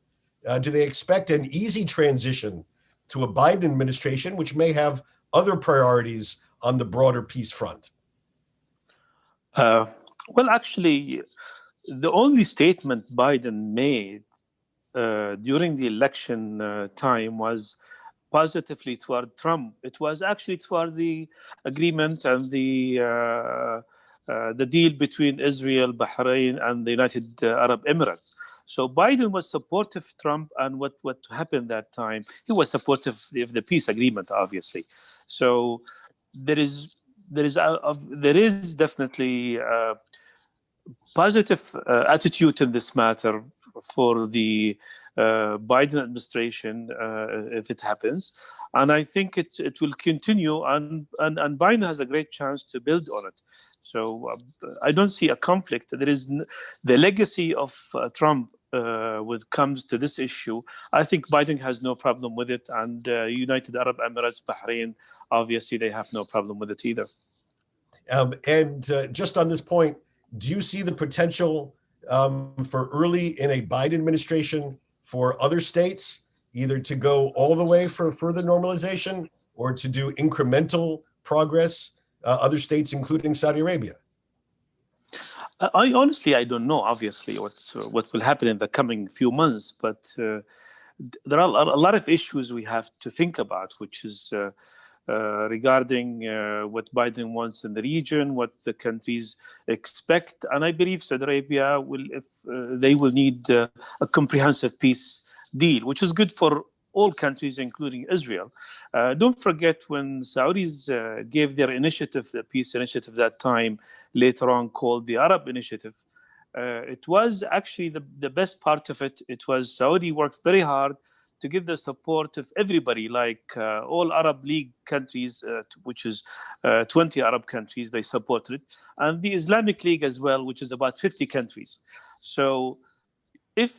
do they expect an easy transition to a Biden administration, which may have other priorities on the broader peace front? Well, actually, the only statement Biden made during the election time was positively toward Trump. It was actually toward the agreement and the deal between Israel, Bahrain, and the United Arab Emirates. So Biden was supportive of Trump, and what happened that time, he was supportive of the peace agreement, obviously. So there is definitely a positive attitude in this matter for the Biden administration if it happens, and I think it will continue, and Biden has a great chance to build on it. So I don't see a conflict. There is the legacy of Trump when it comes to this issue. I think Biden has no problem with it, and United Arab Emirates, Bahrain, obviously they have no problem with it either. Just on this point, do you see the potential for early in a Biden administration for other states either to go all the way for further normalization or to do incremental progress, other states including Saudi Arabia? I don't know, obviously, what will happen in the coming few months, but there are a lot of issues we have to think about, which is regarding what Biden wants in the region, what the countries expect. And I believe Saudi Arabia they will need a comprehensive peace deal, which is good for all countries, including Israel. Don't forget when Saudis gave their initiative, the peace initiative that time, later on called the Arab Initiative, it was actually the best part of it. It was Saudi worked very hard to give the support of everybody, like all Arab League countries, which is 20 Arab countries, they supported it, and the Islamic League as well, which is about 50 countries. So if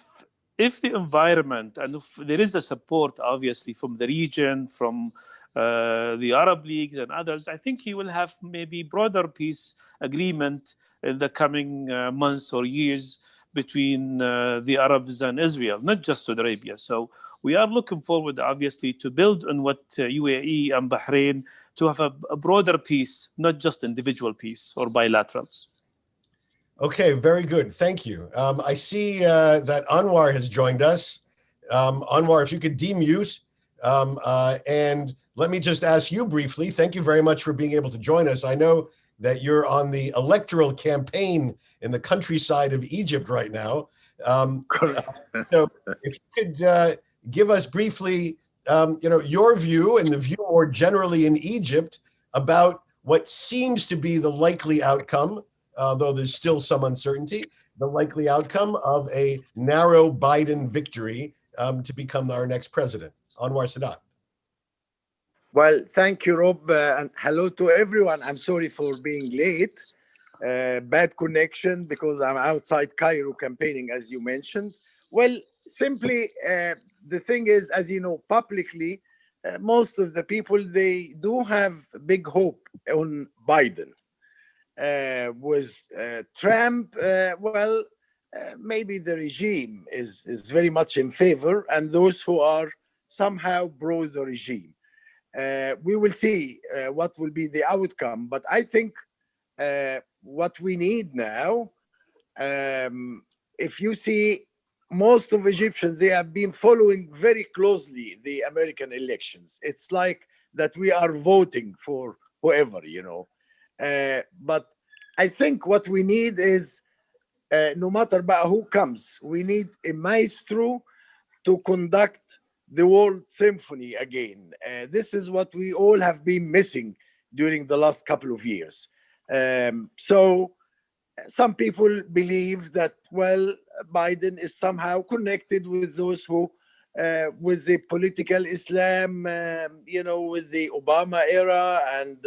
the environment, and if there is a support, obviously, from the region, from the Arab League and others, I think he will have maybe broader peace agreement in the coming months or years between the Arabs and Israel, not just Saudi Arabia. So we are looking forward, obviously, to build on what UAE and Bahrain, to have a broader peace, not just individual peace or bilaterals. Okay, very good. Thank you. I see that Anwar has joined us. Anwar, if you could demute. And let me just ask you briefly, thank you very much for being able to join us. I know that you're on the electoral campaign in the countryside of Egypt right now. So if you could give us briefly your view and the view more generally in Egypt about what seems to be the likely outcome, though there's still some uncertainty, the likely outcome of a narrow Biden victory to become our next president. Anwar Sadat. Well, thank you, Rob, and hello to everyone. I'm sorry for being late. Bad connection because I'm outside Cairo campaigning, as you mentioned. Well, simply, the thing is, as you know, publicly, most of the people, they do have big hope on Biden. With Trump, maybe the regime is very much in favor, and those who are somehow pro the regime. We will see what will be the outcome, but I think what we need now, if you see, most of Egyptians, they have been following very closely the American elections. It's like that we are voting for whoever, but I think what we need is, no matter about who comes, we need a maestro to conduct the world symphony again. This is what we all have been missing during the last couple of years. So some people believe that, well, Biden is somehow connected with those who, with the political Islam, with the Obama era, and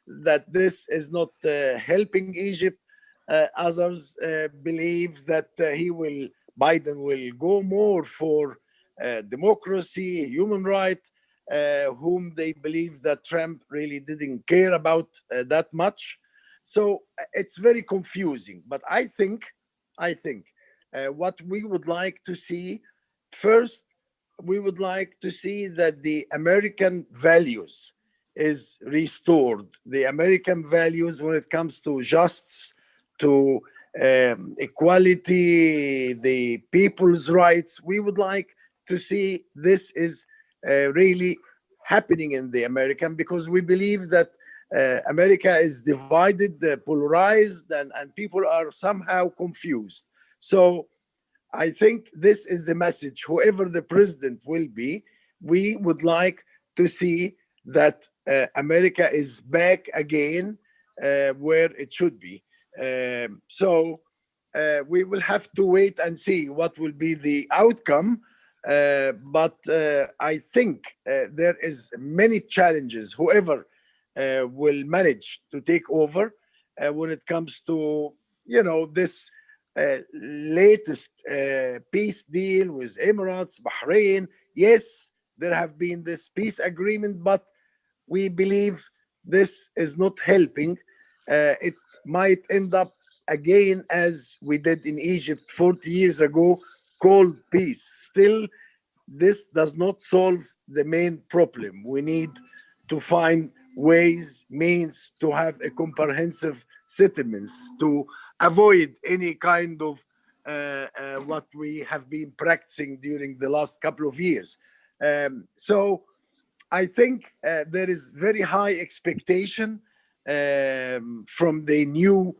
that this is not helping Egypt. Others believe that Biden will go more for democracy, human rights, whom they believe that Trump really didn't care about that much. So it's very confusing. But I think what we would like to see, first, we would like to see that the American values is restored. The American values when it comes to justice, to equality, the people's rights, we would like to see this is really happening in the American, because we believe that America is divided, polarized, and people are somehow confused. So I think this is the message. Whoever the president will be, we would like to see that America is back again where it should be. So we will have to wait and see what will be the outcome. But I think there is many challenges. Whoever will manage to take over when it comes to, this latest peace deal with Emirates, Bahrain. Yes, there have been this peace agreement, but we believe this is not helping. It might end up again as we did in Egypt 40 years ago, cold peace. Still, this does not solve the main problem. We need to find means to have a comprehensive settlements, to avoid any kind of what we have been practicing during the last couple of years. So I think there is very high expectation from the new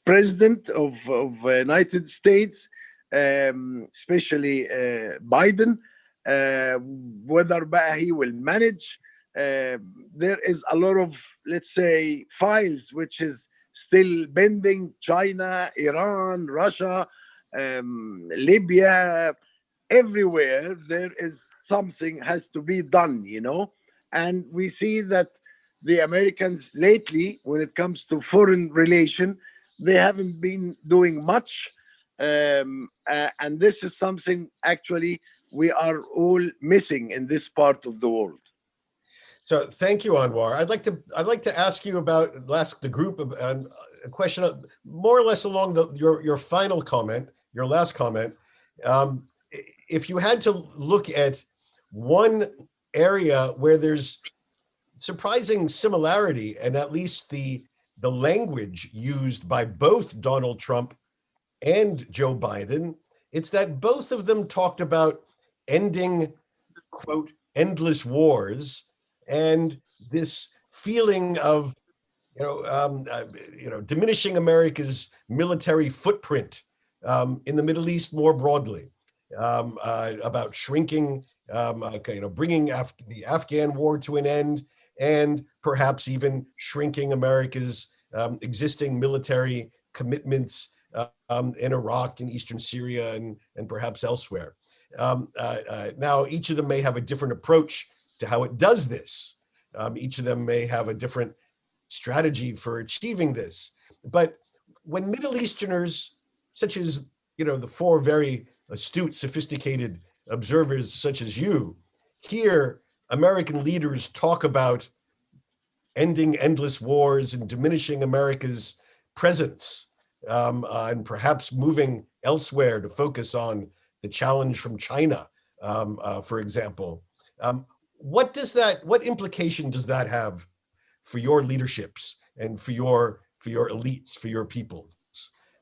president of United States, especially Biden, whether he will manage. There is a lot of, let's say, files which is still pending: China, Iran, Russia, Libya. Everywhere there is something has to be done, and we see that the Americans lately, when it comes to foreign relation, they haven't been doing much, and this is something actually we are all missing in this part of the world. So thank you, Anwar. I'd like to ask you ask the group a question more or less along your final comment, your last comment. If you had to look at one area where there's surprising similarity, and at least the language used by both Donald Trump and Joe Biden, it's that both of them talked about ending, quote, endless wars, and this feeling of diminishing America's military footprint in the Middle East more broadly. about shrinking, bringing the Afghan war to an end, and perhaps even shrinking America's existing military commitments in Iraq and Eastern Syria and perhaps elsewhere. Now, each of them may have a different approach to how it does this. Each of them may have a different strategy for achieving this. But when Middle Easterners, such as the four very astute, sophisticated observers such as you, hear American leaders talk about ending endless wars and diminishing America's presence, and perhaps moving elsewhere to focus on the challenge from China, for example. What implication does that have for your leaderships and for your elites, for your peoples?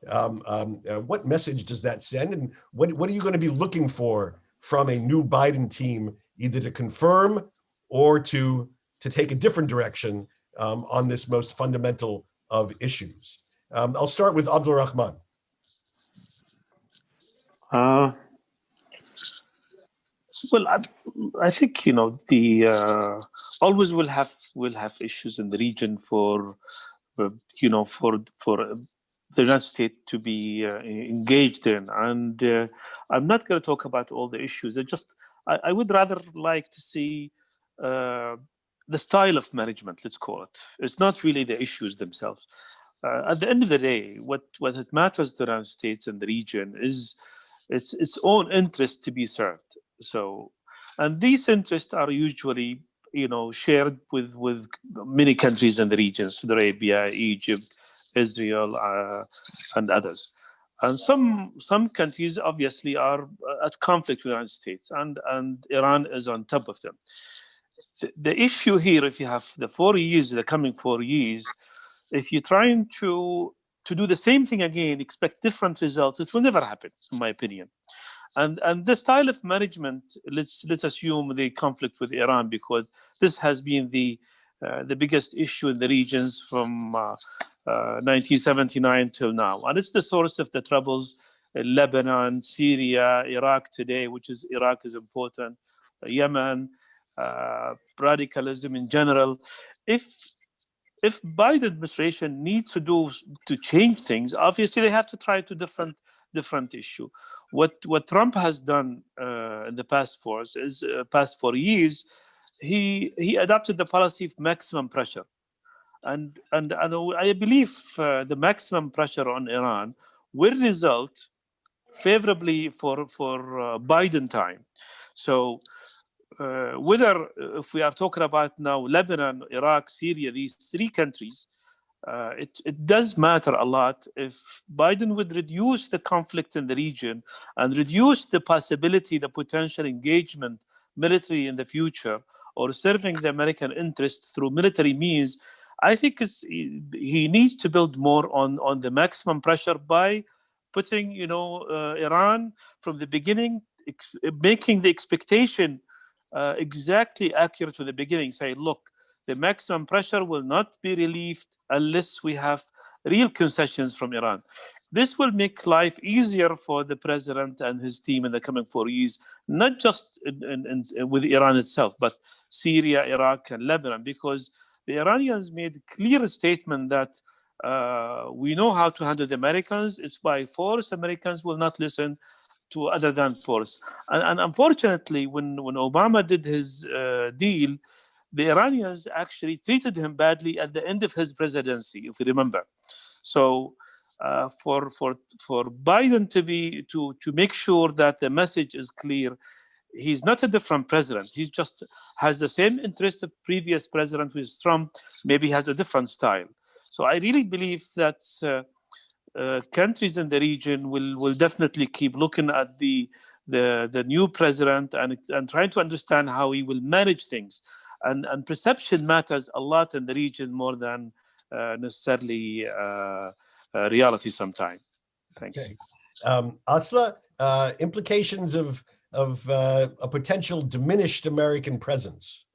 What message does that send, and what are you going to be looking for from a new Biden team, either to confirm or to take a different direction on this most fundamental of issues? I'll start with Abdul Rahman. Well, I think always will have issues in the region for the United States to be engaged in, and I'm not going to talk about all the issues. I would rather like to see the style of management. Let's call it. It's not really the issues themselves. At the end of the day, what it matters to the United States and the region is its own interest to be served. So, and these interests are usually, shared with many countries in the region: Saudi Arabia, Egypt, Israel, and others. And some countries obviously are at conflict with the United States, and Iran is on top of them. The issue here, if you have the coming 4 years, if you're trying to do the same thing again, expect different results, it will never happen, in my opinion. And the style of management, let's assume the conflict with Iran, because this has been the biggest issue in the regions from 1979 till now, and it's the source of the troubles in Lebanon, Syria, Iraq today, which is Iraq is important, Yemen, radicalism in general. If Biden administration needs to change things, obviously they have to try to different issue. What Trump has done in the past 4 years, he adopted the policy of maximum pressure, and I believe the maximum pressure on Iran will result favorably for Biden time. So whether if we are talking about now Lebanon, Iraq, Syria, these three countries, it does matter a lot if Biden would reduce the conflict in the region and reduce the possibility, the potential engagement military in the future, or serving the American interest through military means. I think he needs to build more on the maximum pressure by putting Iran from the beginning, making the expectation exactly accurate to the beginning. Say, look, the maximum pressure will not be relieved unless we have real concessions from Iran. This will make life easier for the president and his team in the coming 4 years, not just with Iran itself, but Syria, Iraq, and Lebanon, because the Iranians made a clear statement that we know how to handle the Americans. It's by force. Americans will not listen to other than force. And unfortunately, when Obama did his deal, the Iranians actually treated him badly at the end of his presidency, if you remember. So for Biden to make sure that the message is clear, he's not a different president. He just has the same interest of previous president with Trump. Maybe has a different style. So I really believe that countries in the region will definitely keep looking at the new president and trying to understand how he will manage things. And perception matters a lot in the region more than necessarily reality sometimes. Thanks. Okay. Asla, implications of a potential diminished American presence.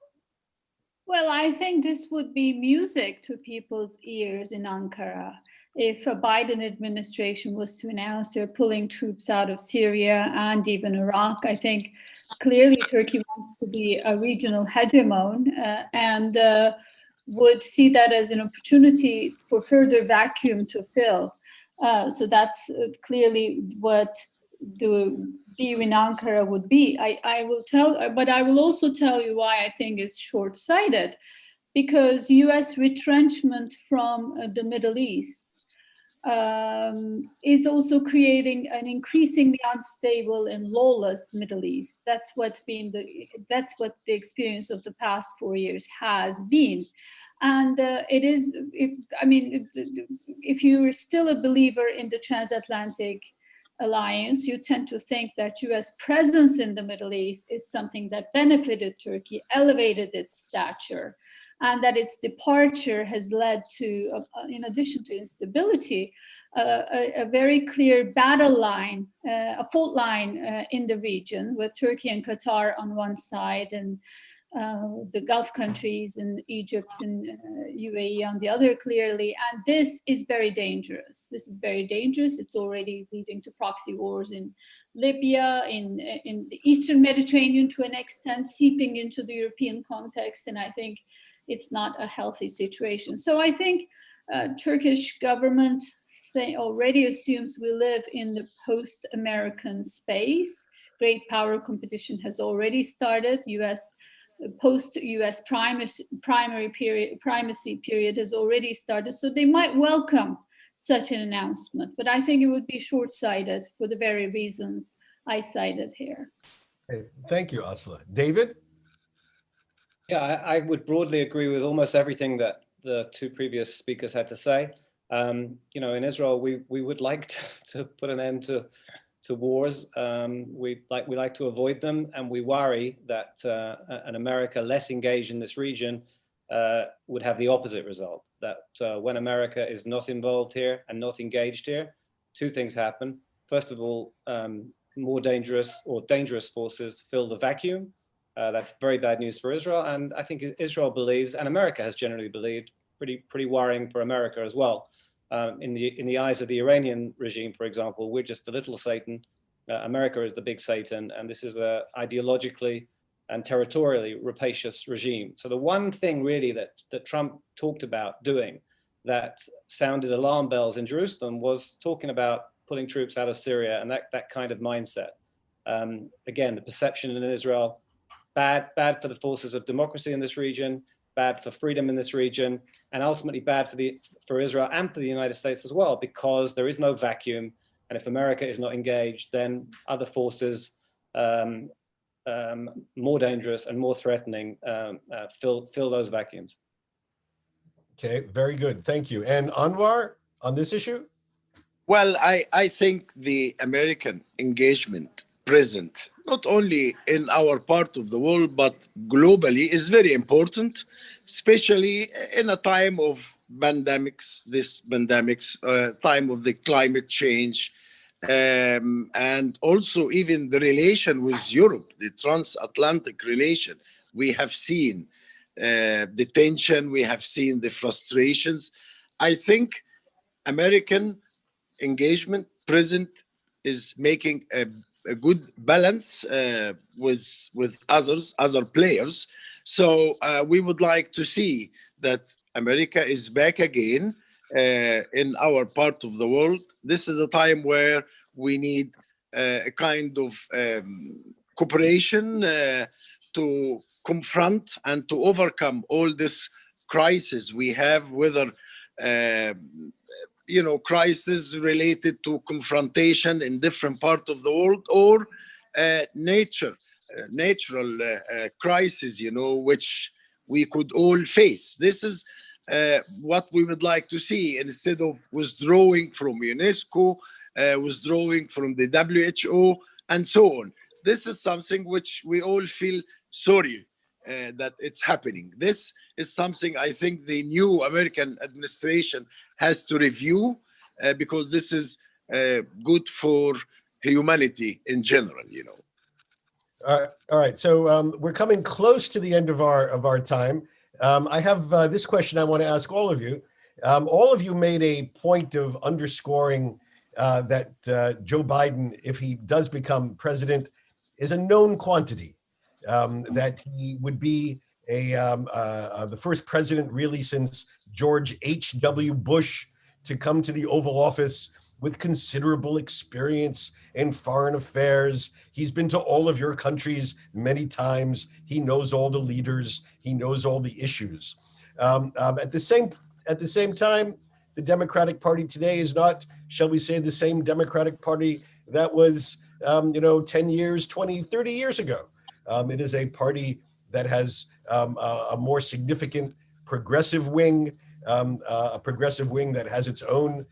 Well, I think this would be music to people's ears in Ankara. If a Biden administration was to announce they're pulling troops out of Syria and even Iraq, I think clearly Turkey wants to be a regional hegemon and would see that as an opportunity for further vacuum to fill. So that's clearly what the view in Ankara would be. I will tell, but I will also tell you why I think it's short-sighted, because U.S. retrenchment from the Middle East is also creating an increasingly unstable and lawless Middle East. That's what the experience of the past 4 years has been. And if you're still a believer in the transatlantic alliance, you tend to think that US presence in the Middle East is something that benefited Turkey, elevated its stature, and that its departure has led to, in addition to instability, a very clear battle line, a fault line in the region, with Turkey and Qatar on one side and the Gulf countries and Egypt and UAE on the other, clearly. And this is very dangerous. This is very dangerous. It's already leading to proxy wars in Libya, in the Eastern Mediterranean to an extent, seeping into the European context. And I think it's not a healthy situation. So I think Turkish government already assumes we live in the post-American space. Great power competition has already started. Post-US primacy period has already started. So they might welcome such an announcement, but I think it would be short-sighted for the very reasons I cited here. Okay. Thank you, Aslı. David? Yeah, I would broadly agree with almost everything that the two previous speakers had to say. In Israel, we would like to put an end to wars. We like to avoid them, and we worry that an America less engaged in this region would have the opposite result. That when America is not involved here and not engaged here, two things happen. First of all, more dangerous forces fill the vacuum. That's very bad news for Israel, and I think Israel believes, and America has generally believed, pretty worrying for America as well. In the eyes of the Iranian regime, for example, we're just the little Satan. America is the big Satan, and this is a ideologically and territorially rapacious regime. So the one thing really that Trump talked about doing that sounded alarm bells in Jerusalem was talking about pulling troops out of Syria and that kind of mindset. Again, the perception in Israel, bad for the forces of democracy in this region, bad for freedom in this region, and ultimately bad for Israel and for the United States as well, because there is no vacuum. And if America is not engaged, then other forces, more dangerous and more threatening, fill those vacuums. Okay, very good. Thank you. And Anwar, on this issue? Well, I think the American engagement present, not only in our part of the world, but globally, is very important, especially in a time of pandemics, time of the climate change, and also even the relation with Europe, the transatlantic relation. We have seen the tension, we have seen the frustrations. I think American engagement present is making a good balance with other players. So we would like to see that America is back again in our part of the world. This is a time where we need a kind of cooperation to confront and to overcome all this crisis we have, whether crisis related to confrontation in different parts of the world, or natural crisis, which we could all face. This is what we would like to see, instead of withdrawing from UNESCO, withdrawing from the WHO, and so on. This is something which we all feel sorry that it's happening. This is something I think the new American administration has to review, because this is good for humanity in general, All right. So we're coming close to the end of our time. I have this question I want to ask all of you. All of you made a point of underscoring that Joe Biden, if he does become president, is a known quantity, that he would be the first president really since George H.W. Bush to come to the Oval Office with considerable experience in foreign affairs. He's been to all of your countries many times. He knows all the leaders. He knows all the issues. At the same time, the Democratic Party today is not, shall we say, the same Democratic Party that was, 10 years, 20, 30 years ago. It is a party that has a more significant progressive wing, a progressive wing that has its own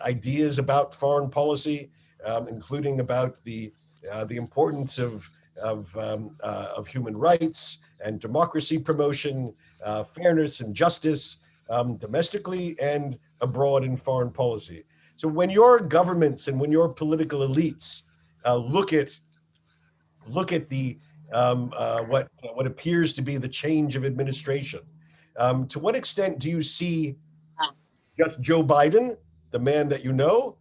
ideas about foreign policy, including about the importance of human rights and democracy promotion, fairness and justice, domestically and abroad in foreign policy. So when your governments and when your political elites look at the what appears to be the change of administration, to what extent do you see just Joe Biden, the man that you know,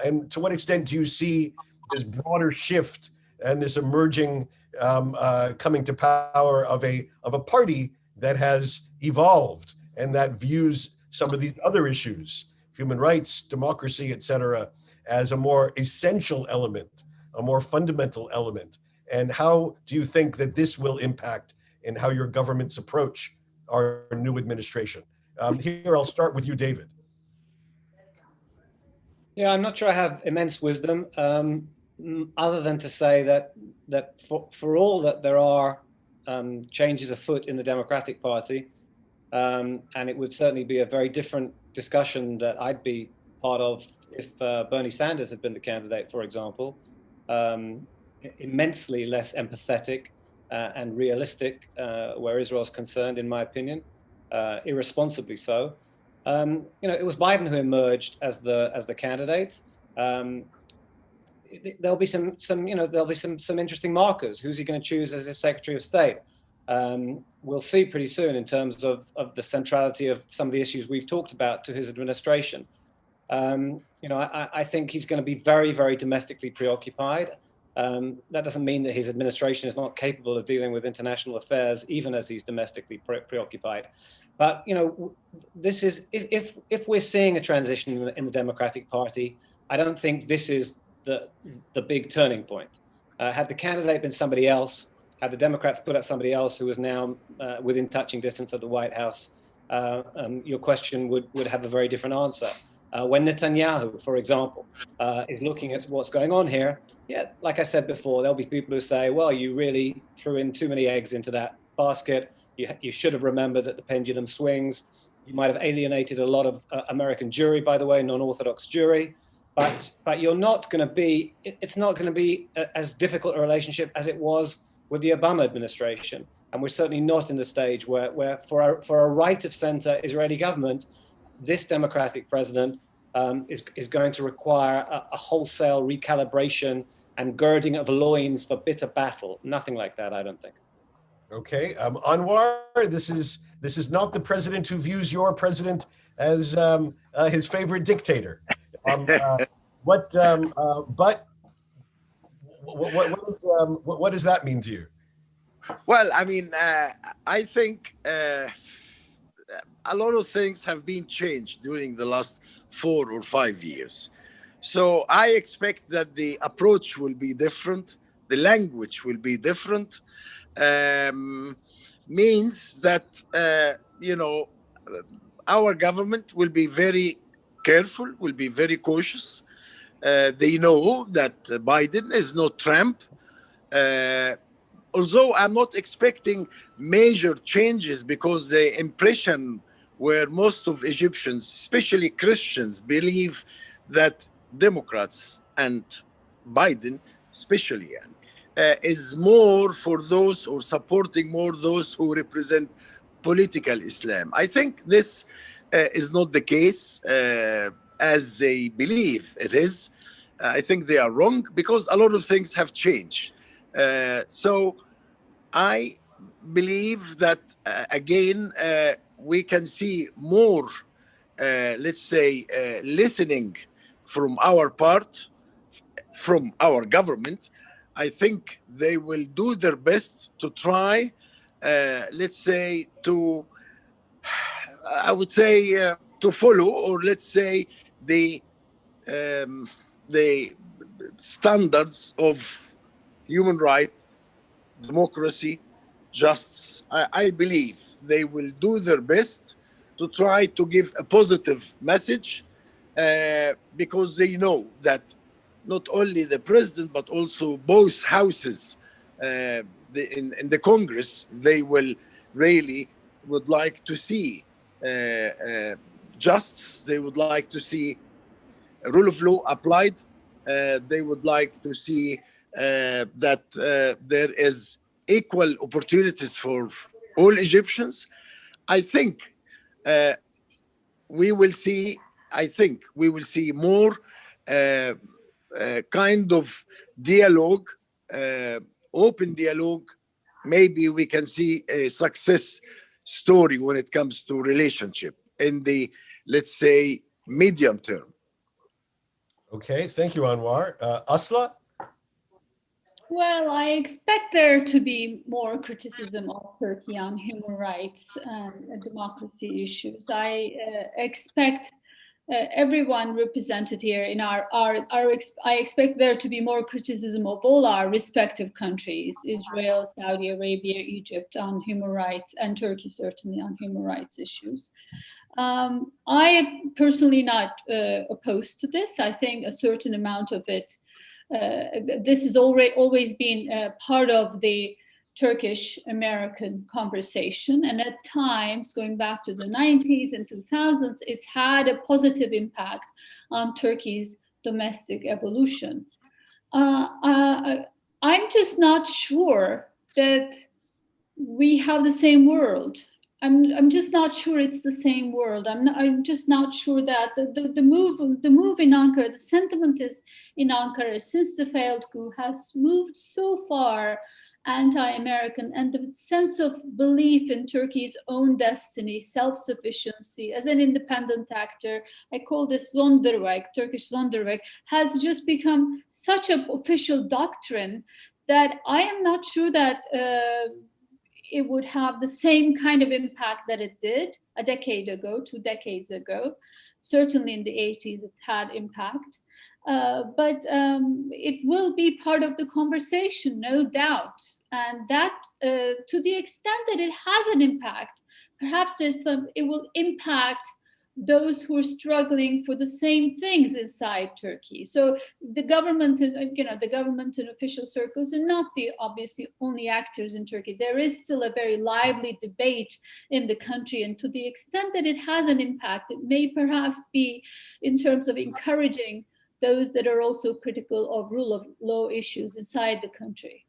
and to what extent do you see this broader shift and this emerging coming to power of a party that has evolved and that views some of these other issues, human rights, democracy, et cetera, as a more essential element, a more fundamental element? And how do you think that this will impact in how your governments approach our new administration? Here, I'll start with you, David. Yeah, I'm not sure I have immense wisdom, other than to say that for all that there are changes afoot in the Democratic Party, and it would certainly be a very different discussion that I'd be part of if Bernie Sanders had been the candidate, for example. Immensely less empathetic and realistic where Israel's concerned, in my opinion, irresponsibly so. It was Biden who emerged as the candidate. There'll be some interesting markers. Who's he going to choose as his Secretary of State? We'll see pretty soon in terms of the centrality of some of the issues we've talked about to his administration. I think he's going to be very, very domestically preoccupied. That doesn't mean that his administration is not capable of dealing with international affairs, even as he's domestically preoccupied. But this is if we're seeing a transition in the Democratic Party, I don't think this is the big turning point. Had the candidate been somebody else, had the Democrats put out somebody else who was now within touching distance of the White House, your question would have a very different answer. When Netanyahu, for example, is looking at what's going on here, yeah, like I said before, there'll be people who say, well, you really threw in too many eggs into that basket. You should have remembered that the pendulum swings. You might have alienated a lot of American jury, by the way, non-Orthodox jury. But you're not going to be, it's not going to be as difficult a relationship as it was with the Obama administration. And we're certainly not in the stage where for a right of center Israeli government, this Democratic president is going to require a wholesale recalibration and girding of loins for bitter battle. Nothing like that, I don't think. Okay, Anwar, this is not the president who views your president as his favorite dictator. What does that mean to you? Well, I mean, I think a lot of things have been changed during the last 4 or 5 years. So I expect that the approach will be different. The language will be different. Means that, our government will be very careful, will be very cautious. They know that Biden is not Trump. Although I'm not expecting major changes, because the impression where most of Egyptians, especially Christians, believe that Democrats and Biden, especially, is more for those or supporting more those who represent political Islam. I think this is not the case as they believe it is. I think they are wrong because a lot of things have changed. So I believe that again we can see more, let's say, listening from our part, from our government. I think they will do their best to try, let's say, to, I would say, to follow, or let's say, the standards of human rights, democracy, justice. I believe they will do their best to try to give a positive message, because they know that not only the president, but also both houses in the Congress, they will really would like to see justice. They would like to see a rule of law applied. They would like to see that there is equal opportunities for all Egyptians. I think we will see. I think we will see more kind of dialogue, open dialogue. Maybe we can see a success story when it comes to relationship in the, let's say, medium term. Okay, thank you, Anwar. Asla? Well, I expect there to be more criticism of Turkey on human rights and democracy issues. I expect everyone represented here in I expect there to be more criticism of all our respective countries, Israel, Saudi Arabia, Egypt, on human rights, and Turkey certainly on human rights issues. I am personally not opposed to this. I think a certain amount of it, this has always been part of the Turkish-American conversation, and at times, going back to the 90s and 2000s, it's had a positive impact on Turkey's domestic evolution. I'm just not sure that we have the same world. I'm just not sure it's the same world. I'm just not sure that the move in Ankara, the sentiment is in Ankara since the failed coup has moved so far anti-American, and the sense of belief in Turkey's own destiny, self-sufficiency as an independent actor, I call this Zonderweg, Turkish Zonderweg, has just become such an official doctrine that I am not sure that it would have the same kind of impact that it did a decade ago, 2 decades ago. Certainly in the 80s, it had impact. But it will be part of the conversation, no doubt. And that, to the extent that it has an impact, perhaps it will impact those who are struggling for the same things inside Turkey. So the government, the government and official circles are not the obviously only actors in Turkey. There is still a very lively debate in the country, and to the extent that it has an impact, it may perhaps be in terms of encouraging those that are also critical of rule of law issues inside the country.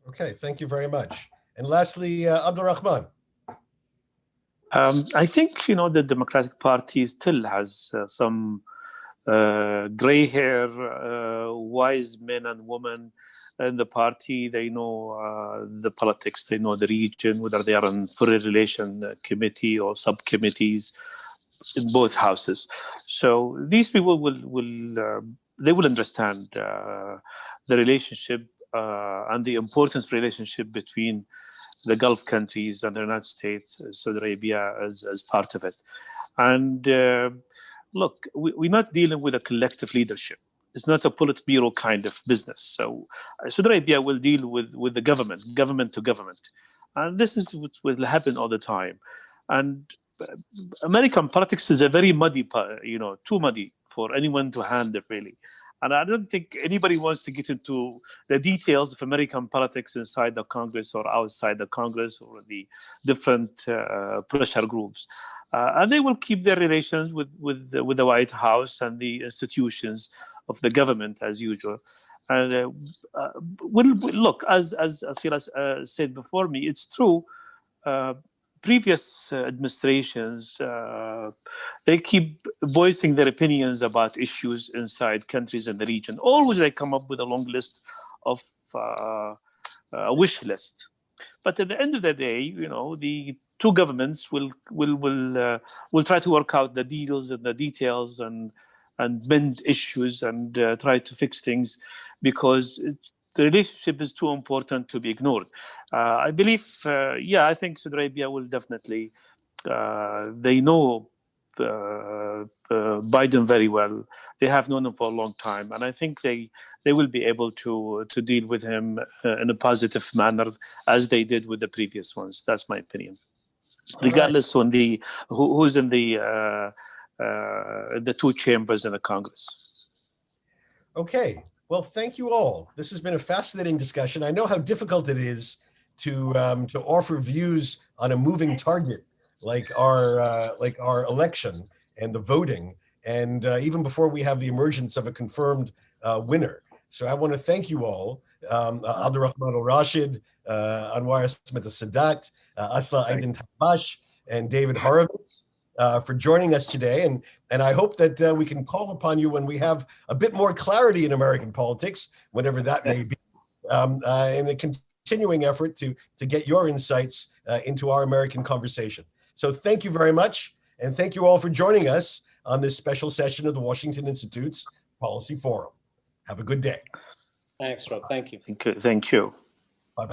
Okay, thank you very much. And lastly, Abdulrahman. I think, the Democratic Party still has some gray hair, wise men and women in the party. They know the politics, they know the region, whether they are on foreign relation committee or subcommittees in both houses. So these people will understand the relationship and the importance of relationship between the Gulf countries and the United States, Saudi Arabia as part of it. And look, we're not dealing with a collective leadership. It's not a Politburo kind of business. So Saudi Arabia will deal with the government to government. And this is what will happen all the time. And American politics is a very muddy, too muddy for anyone to handle, really. And I don't think anybody wants to get into the details of American politics inside the Congress or outside the Congress or the different pressure groups. And they will keep their relations with the White House and the institutions of the government as usual. And look, as Silas said before me, it's true. Previous administrations, they keep voicing their opinions about issues inside countries in the region. Always they come up with a long list of a wish list But at the end of the day, the two governments will try to work out the deals and the details and bend issues and try to fix things, because the relationship is too important to be ignored. I believe, I think Saudi Arabia will definitely, they know Biden very well. They have known him for a long time, and I think they will be able to deal with him in a positive manner, as they did with the previous ones. That's my opinion. Regardless on who's in the two chambers in the Congress. Okay. Well, thank you all. This has been a fascinating discussion. I know how difficult it is to offer views on a moving target like our election and the voting, and even before we have the emergence of a confirmed winner. So I want to thank you all, Abdurrahman Al-Rashid, Anwar Smith Sadat, Asla Aydin Tabash, and David Horowitz, for joining us today. And I hope that we can call upon you when we have a bit more clarity in American politics, whenever that may be, in a continuing effort to get your insights into our American conversation. So thank you very much. And thank you all for joining us on this special session of the Washington Institute's Policy Forum. Have a good day. Thanks, Rob. Thank you. Thank you. Bye-bye.